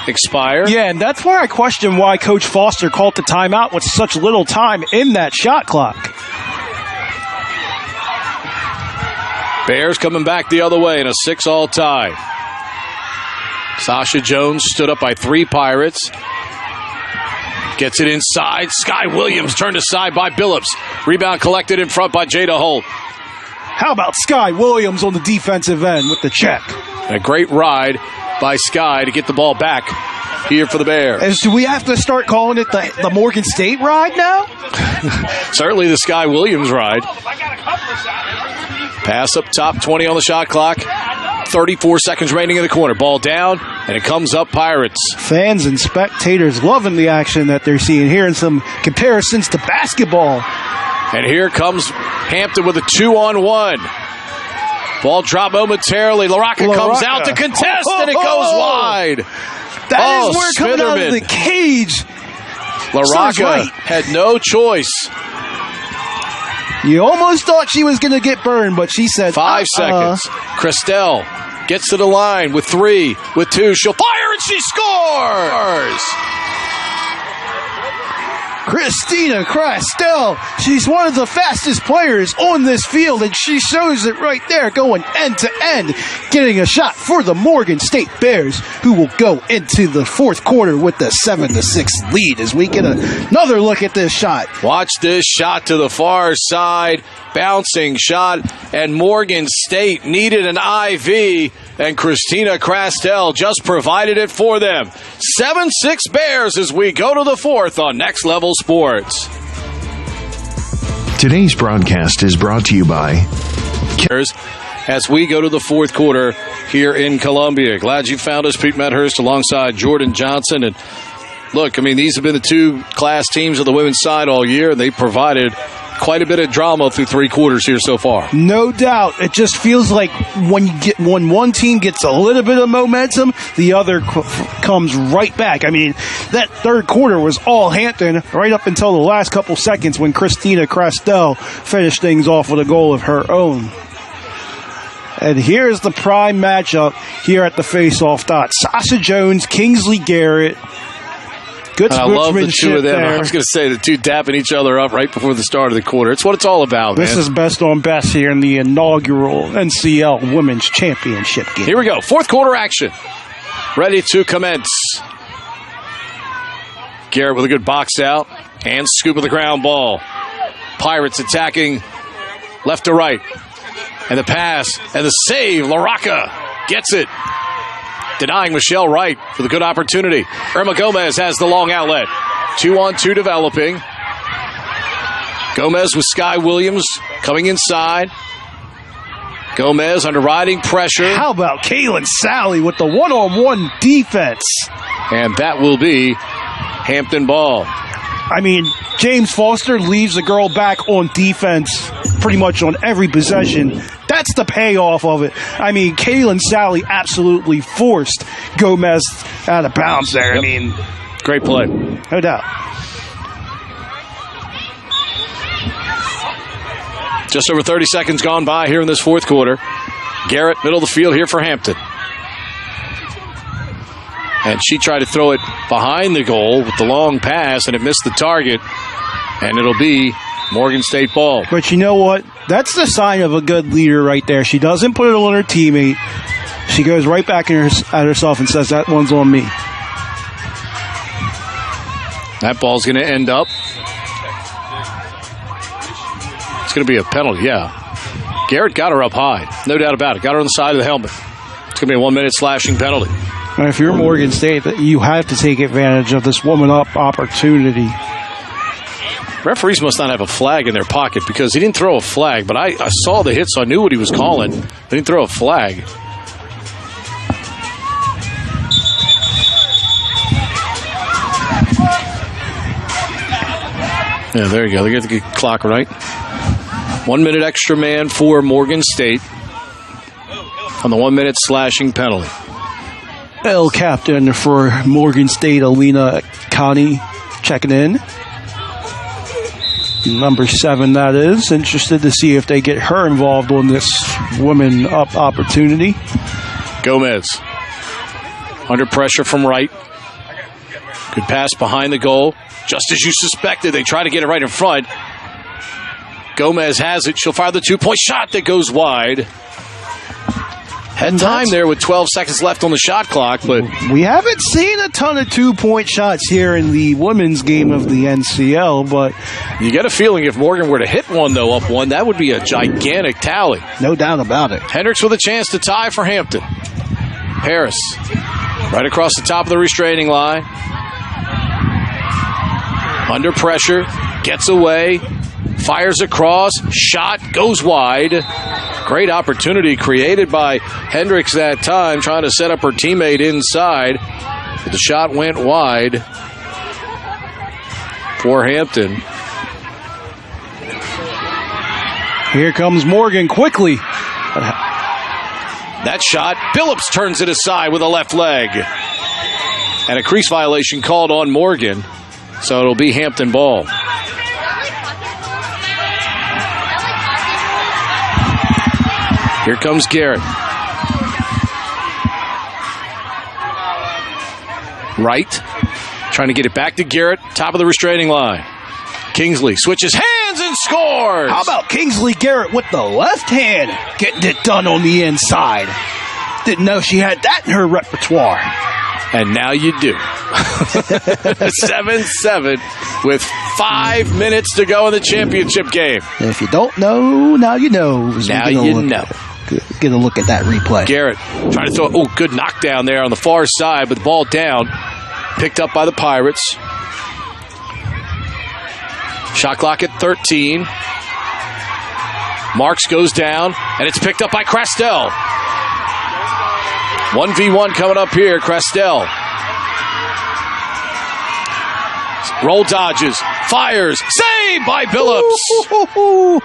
Speaker 2: expire.
Speaker 3: Yeah, and that's where I question why Coach Foster called the timeout with such little time in that shot clock.
Speaker 2: Bears coming back the other way in a 6-all tie. Sasha Jones stood up by 3 Pirates. Gets it inside. Sky Williams turned aside by Billups. Rebound collected in front by Jada Holt.
Speaker 3: How about Sky Williams on the defensive end with the check?
Speaker 2: A great ride by Sky to get the ball back here for the Bears.
Speaker 3: Do we have to start calling it the Morgan State ride now?
Speaker 2: Certainly the Sky Williams ride. Pass up top, 20 on the shot clock. 34 seconds remaining in the corner. Ball down, and it comes up Pirates.
Speaker 3: Fans and spectators loving the action that they're seeing here, and some comparisons to basketball.
Speaker 2: And here comes Hampton with a 2-on-1. Ball dropped momentarily. LaRocca comes out to contest, and it goes wide.
Speaker 3: That is where coming out of the cage.
Speaker 2: LaRocca had no choice.
Speaker 3: You almost thought she was going to get burned, but she said
Speaker 2: 5 seconds. Christelle gets to the line with 3, with 2. She'll fire, and she scores!
Speaker 3: Christina Crastell, she's one of the fastest players on this field, and she shows it right there, going end to end, getting a shot for the Morgan State Bears, who will go into the fourth quarter with the 7-6 lead as we get another look at this shot.
Speaker 2: Watch this shot to the far side, bouncing shot, and Morgan State needed an IV, and Christina Crastell just provided it for them. 7-6 Bears as we go to the fourth on Next Level Sports.
Speaker 4: Today's broadcast is brought to you by
Speaker 2: as we go to the fourth quarter here in Columbia. Glad you found us, Pete Medhurst, alongside Jordan Johnson. And look, I mean, these have been the two class teams of the women's side all year, and they provided quite a bit of drama through three quarters here so far.
Speaker 3: No doubt. It just feels like when one team gets a little bit of momentum, the other comes right back. I mean, that third quarter was all Hampton right up until the last couple seconds when Christina Crastel finished things off with a goal of her own. And here's the prime matchup here at the face-off dot. Sasha Jones, Kingsley Garrett. Good
Speaker 2: I love the two of them.
Speaker 3: there.
Speaker 2: I was going to say the two dapping each other up right before the start of the quarter. It's what it's all about,
Speaker 3: This is best on best here in the inaugural NCL Women's Championship game.
Speaker 2: Here we go. Fourth quarter action. Ready to commence. Garrett with a good box out and scoop of the ground ball. Pirates attacking left to right. And the pass and the save. LaRocca gets it. Denying Michelle Wright for the good opportunity. Irma Gomez has the long outlet. 2-on-2 developing. Gomez with Sky Williams coming inside. Gomez under riding pressure.
Speaker 3: How about Kaylin Sally with the one-on-one defense?
Speaker 2: And that will be Hampton ball.
Speaker 3: I mean, James Foster leaves the girl back on defense pretty much on every possession. That's the payoff of it. I mean, Kaylin Sally absolutely forced Gomez out of bounds there.
Speaker 2: Yep.
Speaker 3: I mean,
Speaker 2: Great play.
Speaker 3: no doubt.
Speaker 2: Just over 30 seconds gone by here in this fourth quarter. Garrett, middle of the field here for Hampton. And she tried to throw it behind the goal with the long pass, and it missed the target. And it'll be Morgan State ball.
Speaker 3: But you know what? That's the sign of a good leader right there. She doesn't put it on her teammate. She goes right back at herself and says, that one's on me.
Speaker 2: That ball's going to end up. It's going to be a penalty, yeah. Garrett got her up high. No doubt about it. Got her on the side of the helmet. It's going to be a 1-minute slashing penalty.
Speaker 3: And if you're Morgan State, you have to take advantage of this woman-up opportunity.
Speaker 2: Referees must not have a flag in their pocket because he didn't throw a flag, but I saw the hit, so I knew what he was calling. They didn't throw a flag. Yeah, there you go. They get the clock right. 1 minute extra man for Morgan State on the 1-minute slashing penalty.
Speaker 3: L captain for Morgan State, Alina Connie, checking in. Number 7, that is. Interested to see if they get her involved on this woman up opportunity.
Speaker 2: Gomez under pressure from right. Good pass behind the goal. Just as you suspected, they try to get it right in front. Gomez has it. She'll fire the 2-point shot that goes wide. Had time there with 12 seconds left on the shot clock, but
Speaker 3: we haven't seen a ton of 2-point shots here in the women's game of the NCL, but
Speaker 2: you get a feeling if Morgan were to hit one, though, up one, that would be a gigantic tally.
Speaker 3: No doubt about it.
Speaker 2: Hendricks with a chance to tie for Hampton. Harris right across the top of the restraining line. Under pressure, gets away, fires across, shot, goes wide. Great opportunity created by Hendricks that time, trying to set up her teammate inside. But the shot went wide for Hampton.
Speaker 3: Here comes Morgan quickly.
Speaker 2: That shot, Phillips turns it aside with a left leg. And a crease violation called on Morgan. So it'll be Hampton ball. Here comes Garrett. Right. Trying to get it back to Garrett. Top of the restraining line. Kingsley switches hands and scores.
Speaker 3: How about Kingsley Garrett with the left hand getting it done on the inside? Didn't know she had that in her repertoire.
Speaker 2: And now you do. 7-7 with 5 minutes to go in the championship game.
Speaker 3: And if you don't know, now you know.
Speaker 2: Now you know.
Speaker 3: Get a look at that replay.
Speaker 2: Garrett trying to throw. Oh, good knockdown there on the far side, but the ball down. Picked up by the Pirates. Shot clock at 13. Marks goes down, and it's picked up by Crestel. 1v1 coming up here. Crestel. Roll dodges. Fires. Saved by Billups.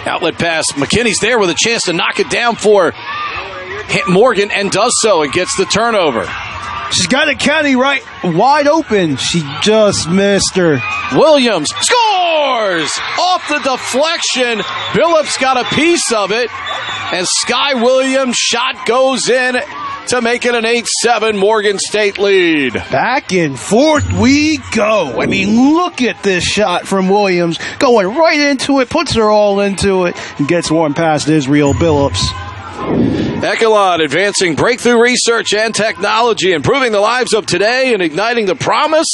Speaker 2: Outlet pass. McKinney's there with a chance to knock it down for Morgan and does so and gets the turnover.
Speaker 3: She's got a Kenny right wide open. She just missed her.
Speaker 2: Williams scores! Off the deflection. Billups got a piece of it. And Sky Williams' shot goes in to make it an 8-7 Morgan State lead.
Speaker 3: Back and forth we go. I mean, look at this shot from Williams. Going right into it, puts her all into it, and gets one past Israel Billups.
Speaker 2: Echelon advancing breakthrough research and technology, improving the lives of today and igniting the promise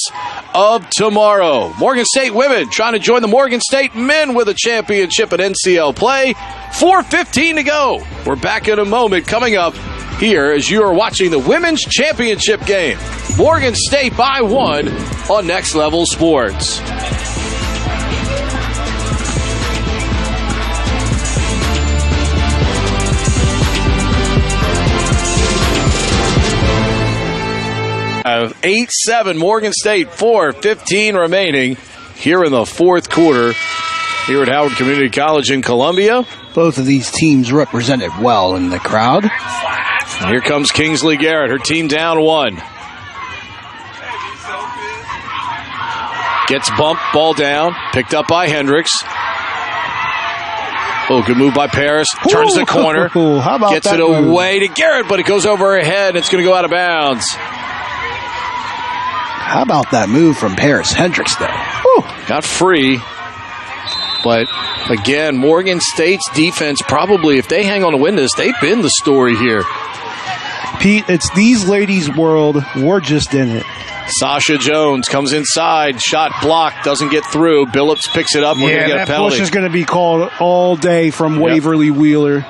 Speaker 2: of tomorrow. Morgan State women trying to join the Morgan State men with a championship at NCL play. 4:15 to go. We're back in a moment coming up here as you are watching the women's championship game. Morgan State by 1 on Next Level Sports. Of 8-7 Morgan State, 4:15 remaining here in the fourth quarter here at Howard Community College in Columbia.
Speaker 5: Both of these teams represented well in the crowd.
Speaker 2: And here comes Kingsley Garrett, her team down 1. Gets bumped, ball down, picked up by Hendricks. Oh, good move by Paris. Turns the corner.
Speaker 3: How about
Speaker 2: gets
Speaker 3: that
Speaker 2: it
Speaker 3: move?
Speaker 2: away to Garrett, but it goes over her head. It's going to go out of bounds.
Speaker 5: How about that move from Paris Hendricks there?
Speaker 2: Whew. Got free. But, again, Morgan State's defense probably, if they hang on to win this, they've been the story here.
Speaker 3: Pete, it's these ladies' world. We're just in it.
Speaker 2: Sasha Jones comes inside. Shot blocked. Doesn't get through. Billups picks it up. We're going to get a
Speaker 3: that
Speaker 2: penalty.
Speaker 3: push is going to be called all day from Waverly Wheeler.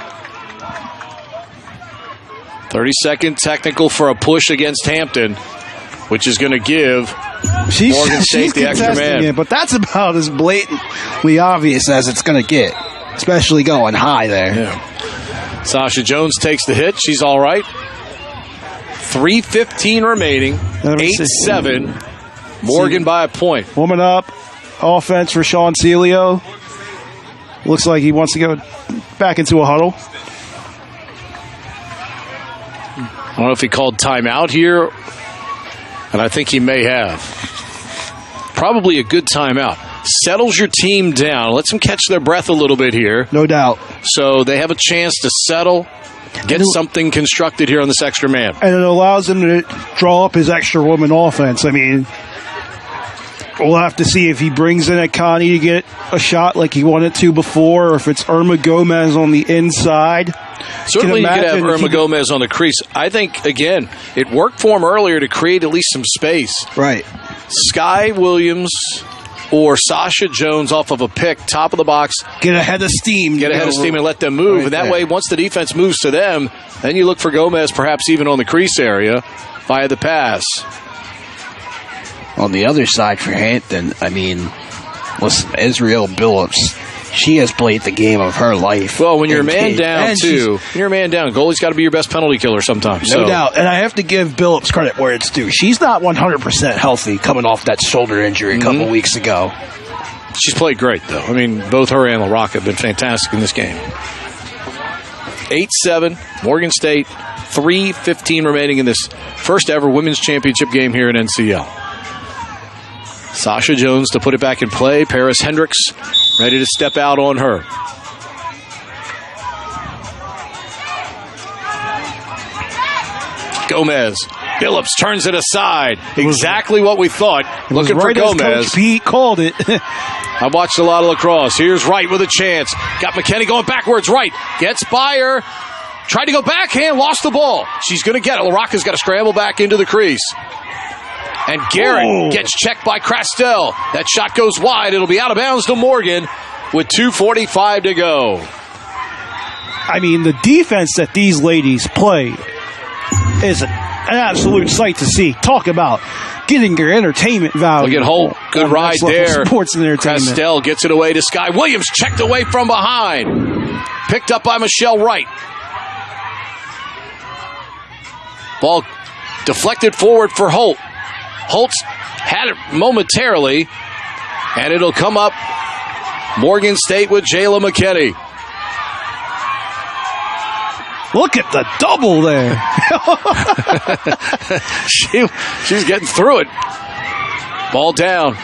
Speaker 2: 30-second technical for a push against Hampton, which is going to give Morgan State the extra man.
Speaker 3: It, but that's about as blatantly obvious
Speaker 5: As it's going to get, especially going high there.
Speaker 2: Yeah. Sasha Jones takes the hit. She's all right. 3:15 remaining. 8-7. Morgan by a point.
Speaker 3: Woman up. Offense for Sean Celio. Looks like he wants to go back into a huddle.
Speaker 2: I don't know if he called timeout here, and I think he may have. Probably a good timeout. Settles your team down. Lets them catch their breath a little bit here.
Speaker 3: No doubt.
Speaker 2: So they have a chance to settle, get something constructed here on this extra man.
Speaker 3: And it allows him to draw up his extra woman offense. I mean, we'll have to see if he brings in a Connie to get a shot like he wanted to before, or if it's Irma Gomez on the inside.
Speaker 2: Certainly you could have Irma Gomez on the crease. I think, again, it worked for him earlier to create at least some space.
Speaker 5: Right.
Speaker 2: Sky Williams or Sasha Jones off of a pick, top of the box.
Speaker 5: Get ahead of steam.
Speaker 2: Get ahead of steam and let them move.
Speaker 5: Right
Speaker 2: and that
Speaker 5: there.
Speaker 2: way, once the defense moves to them, then you look for Gomez perhaps even on the crease area via the pass.
Speaker 5: On the other side for Hampton, I mean, listen, Israel Billups, she has played the game of her life.
Speaker 2: Well, when you're a man down, too, when you're a man down, goalie's got to be your best penalty killer sometimes.
Speaker 5: No doubt. And I have to give Billups credit where it's due. She's not 100% healthy coming off that shoulder injury a couple weeks ago.
Speaker 2: She's played great, though. I mean, both her and LaRocca have been fantastic in this game. 8-7, Morgan State, 3:15 remaining in this first ever women's championship game here at NCL. Sasha Jones to put it back in play. Paris Hendricks ready to step out on her. Gomez. Billups turns it aside. Exactly what we thought. Looking for Gomez.
Speaker 3: Coach Pete called it.
Speaker 2: I watched a lot of lacrosse. Here's Wright with a chance. Got McKinney going backwards. Wright gets by her. Tried to go backhand. Lost the ball. She's going to get it. LaRocca's got to scramble back into the crease. And Garrett gets checked by Crastel. That shot goes wide. It'll be out of bounds to Morgan with 2:45 to go.
Speaker 3: I mean, the defense that these ladies play is an absolute sight to see. Talk about getting your entertainment value.
Speaker 2: Look at Holt. Good ride there.
Speaker 3: Sports and entertainment.
Speaker 2: Castell gets it away to Sky Williams. Checked away from behind. Picked up by Michelle Wright. Ball deflected forward for Holt. Holt's had it momentarily, and it'll come up Morgan State with Jayla McKinney.
Speaker 3: Look at the double there.
Speaker 2: She's getting through it. Ball down.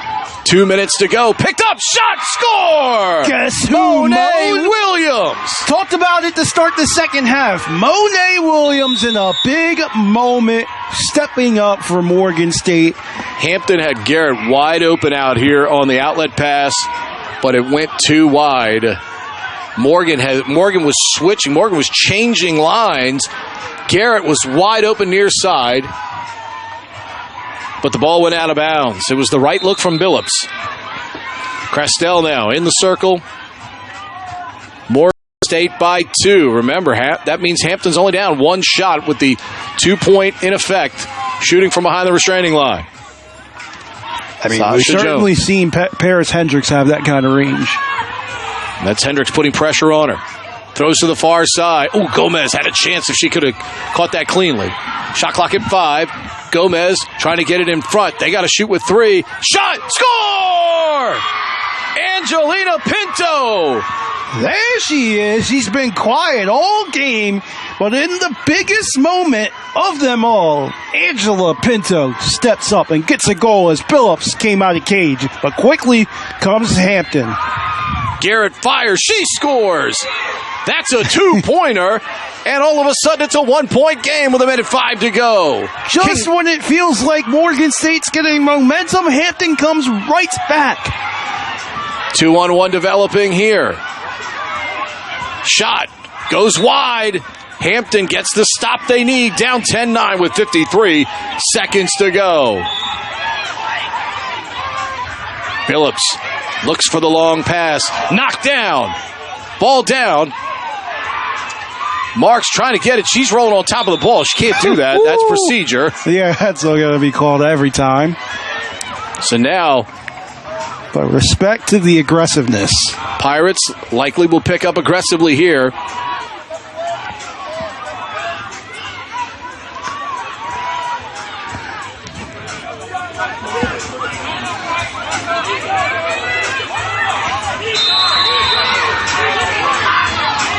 Speaker 2: 2 minutes to go. Picked up. Shot. Score.
Speaker 3: Guess who?
Speaker 2: Monet Williams.
Speaker 3: Talked about it to start the second half. Monet Williams in a big moment, stepping up for Morgan State.
Speaker 2: Hampton had Garrett wide open out here on the outlet pass, but it went too wide. Morgan was switching. Morgan was changing lines. Garrett was wide open near side, but the ball went out of bounds. It was the right look from Billups. Castell now in the circle. Morgan State by 2. Remember, that means Hampton's only down 1 shot with the 2-point in effect, shooting from behind the restraining line.
Speaker 3: I mean, we've certainly seen Paris Hendricks have that kind of range.
Speaker 2: That's Hendricks putting pressure on her. Throws to the far side. Oh, Gomez had a chance if she could have caught that cleanly. Shot clock at 5. Gomez trying to get it in front. They got to shoot with 3. Shot! Score! Angelina Pinto!
Speaker 3: There she is. She's been quiet all game, but in the biggest moment of them all, Angela Pinto steps up and gets a goal as Billups came out of cage. But quickly comes Hampton.
Speaker 2: Garrett fires. She scores. That's a 2-pointer. And all of a sudden, it's a 1-point game with 1:05 to go.
Speaker 3: Just when it feels like Morgan State's getting momentum, Hampton comes right back.
Speaker 2: 2-on-1 developing here. Shot goes wide. Hampton gets the stop they need. Down 10-9 with 53 seconds to go. Billups looks for the long pass. Knocked down. Ball down. Marks trying to get it. She's rolling on top of the ball. She can't do that. That's procedure.
Speaker 3: Yeah, that's all going to be called every time.
Speaker 2: So now,
Speaker 3: but respect to the aggressiveness.
Speaker 2: Pirates likely will pick up aggressively here.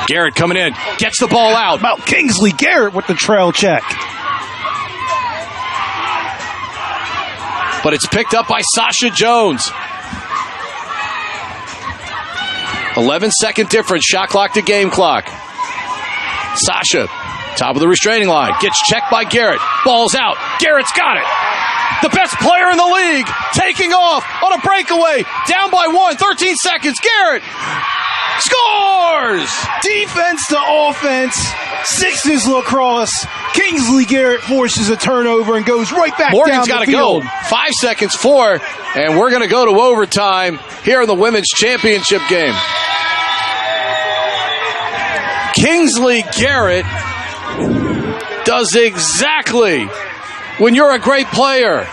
Speaker 2: Garrett coming in, gets the ball out.
Speaker 3: About Kingsley Garrett with the trail check.
Speaker 2: But it's picked up by Sasha Jones. 11-second difference, shot clock to game clock. Sasha, top of the restraining line, gets checked by Garrett. Ball's out. Garrett's got it. The best player in the league, taking off on a breakaway. Down by 1, 13 seconds. Garrett scores!
Speaker 3: Defense to offense. Sixes lacrosse. Kingsley Garrett forces a turnover and goes right back
Speaker 2: Morgan's
Speaker 3: down the
Speaker 2: field.
Speaker 3: field.
Speaker 2: Morgan's got to go. 5 seconds, 4, and we're going to go to overtime here in the women's championship game. Kingsley Garrett does exactly when you're a great player.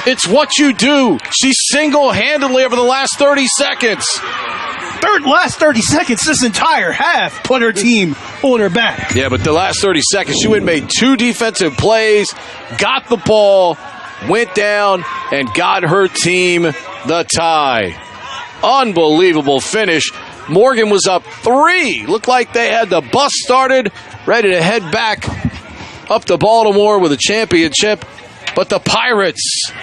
Speaker 2: It's what you do. She single-handedly over the last 30 seconds.
Speaker 3: Last 30 seconds, this entire half, put her team on her back.
Speaker 2: Yeah, but the last 30 seconds, she went and made 2 defensive plays, got the ball, went down, and got her team the tie. Unbelievable finish. Morgan was up 3. Looked like they had the bus started, ready to head back up to Baltimore with a championship. But the Pirates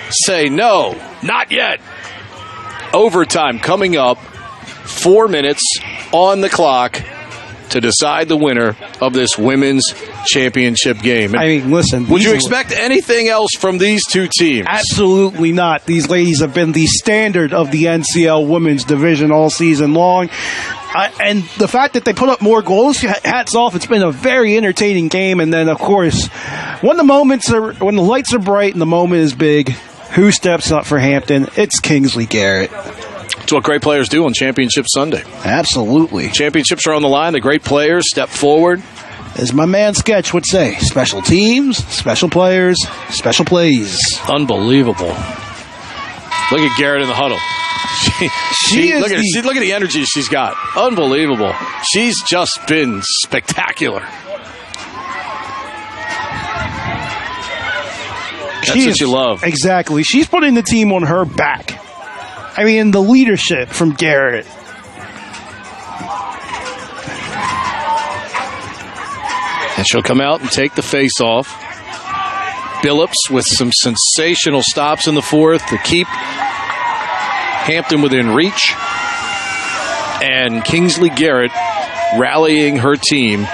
Speaker 2: say no, not yet. Overtime coming up. 4 minutes on the clock to decide the winner of this women's championship game.
Speaker 3: I mean, listen.
Speaker 2: Would you expect anything else from these two teams?
Speaker 3: Absolutely not. These ladies have been the standard of the NCL women's division all season long. And the fact that they put up more goals, hats off. It's been a very entertaining game. And then, of course, when the lights are bright and the moment is big, who steps up for Hampton? It's Kingsley Garrett.
Speaker 2: It's what great players do on Championship Sunday.
Speaker 5: Absolutely.
Speaker 2: Championships are on the line. The great players step forward,
Speaker 5: As my man Sketch would say, special teams, special players, special plays.
Speaker 2: Unbelievable. Look at Garrett in the huddle. Look at the energy she's got. Unbelievable. She's just been spectacular. That's what you love.
Speaker 3: Exactly. She's putting the team on her back. I mean, the leadership from Garrett.
Speaker 2: And she'll come out and take the face off. Billups with some sensational stops in the fourth to keep Hampton within reach. And Kingsley Garrett rallying her team.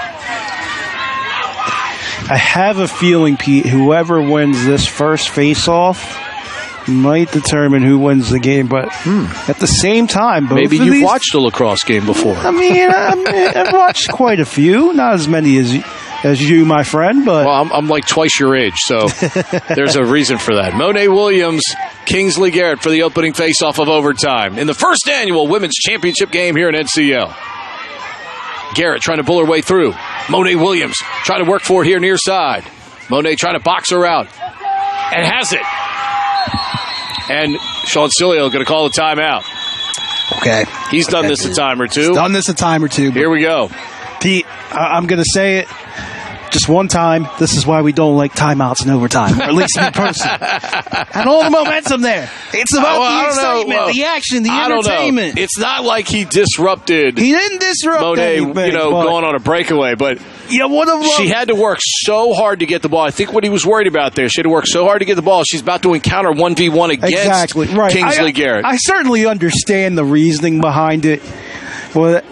Speaker 3: I have a feeling, Pete, whoever wins this first face-off might determine who wins the game. But at the same time,
Speaker 2: maybe you've watched a lacrosse game before.
Speaker 3: I mean, I've watched quite a few. Not as many as you, my friend. But
Speaker 2: well, I'm like twice your age, so there's a reason for that. Monet Williams, Kingsley Garrett for the opening face-off of overtime in the first annual Women's Championship game here in NCL. Garrett trying to bull her way through. Monet Williams trying to work for it here near side. Monet trying to box her out. And has it. And Sean Cilio going to call the timeout.
Speaker 5: Okay.
Speaker 2: He's done this a time or two.
Speaker 5: He's done this a time or two.
Speaker 2: Here we go.
Speaker 3: Pete, I'm going to say it just one time. This is why we don't like timeouts in overtime. Or at least me personally. And all the momentum there. It's about the excitement, the action, the entertainment.
Speaker 2: It's not like he disrupted.
Speaker 3: He didn't disrupt
Speaker 2: Monet,
Speaker 3: anything,
Speaker 2: going on a breakaway, but she had to work so hard to get the ball. I think what he was worried about there, she had to work so hard to get the ball. She's about to encounter 1v1 against Kingsley Garrett.
Speaker 3: I certainly understand the reasoning behind it. Well,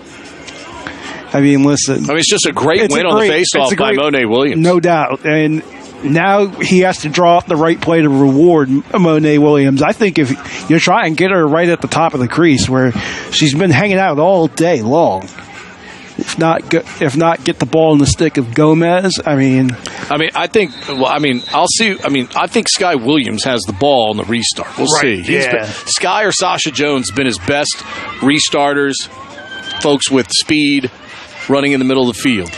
Speaker 3: I mean, listen.
Speaker 2: I mean, it's just a great win on the face-off by Monet Williams.
Speaker 3: No doubt. And now he has to draw up the right play to reward Monet Williams. I think if you try and get her right at the top of the crease where she's been hanging out all day long, if not get the ball in the stick of Gomez, I think Sky Williams has the ball on the restart. We'll see. Sky or Sasha Jones have been his best restarters, folks with speed, running in the middle of the field.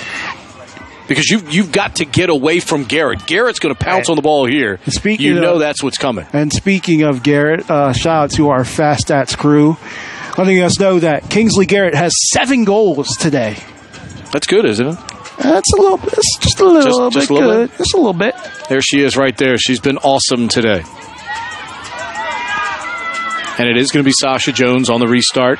Speaker 3: Because you've got to get away from Garrett. Garrett's going to pounce on the ball here. That's what's coming. And speaking of Garrett, shout out to our Fast Stats crew, letting us know that Kingsley Garrett has 7 goals today.
Speaker 2: That's good, isn't it?
Speaker 3: That's a little bit. It's just a little bit good. Just a little bit.
Speaker 2: There she is right there. She's been awesome today. And it is going to be Sasha Jones on the restart.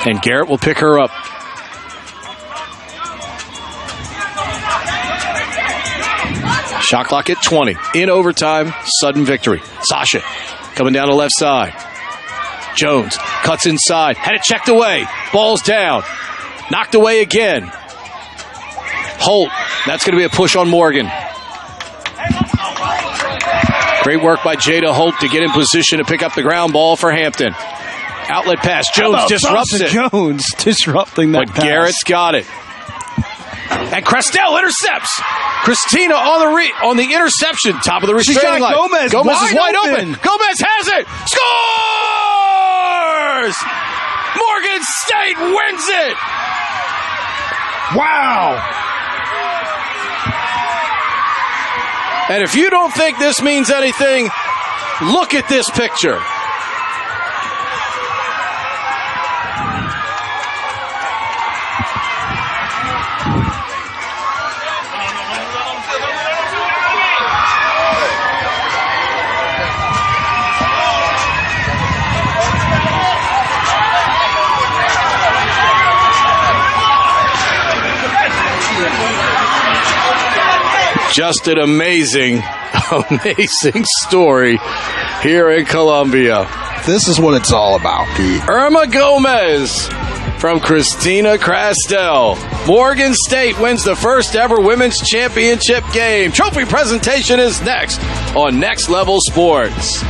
Speaker 2: And Garrett will pick her up. Shot clock at 20. In overtime, sudden victory. Sasha coming down the left side. Jones cuts inside. Had it checked away. Ball's down. Knocked away again. Holt. That's going to be a push on Morgan. Great work by Jada Holt to get in position to pick up the ground ball for Hampton. Outlet pass. Jones disrupts it.
Speaker 3: Jones disrupting that pass.
Speaker 2: But Garrett's got it. And Crestel intercepts. Christina on the interception. Top of the restraining line.
Speaker 3: Gomez
Speaker 2: is wide open. Gomez has it. Scores! Morgan State wins it.
Speaker 3: Wow.
Speaker 2: And if you don't think this means anything, look at this picture. Just an amazing story here in Columbia.
Speaker 5: This is what it's all about, Pete.
Speaker 2: Irma Gomez from Christina Crestel. Morgan State wins the first ever women's championship game. Trophy presentation is next on Next Level Sports.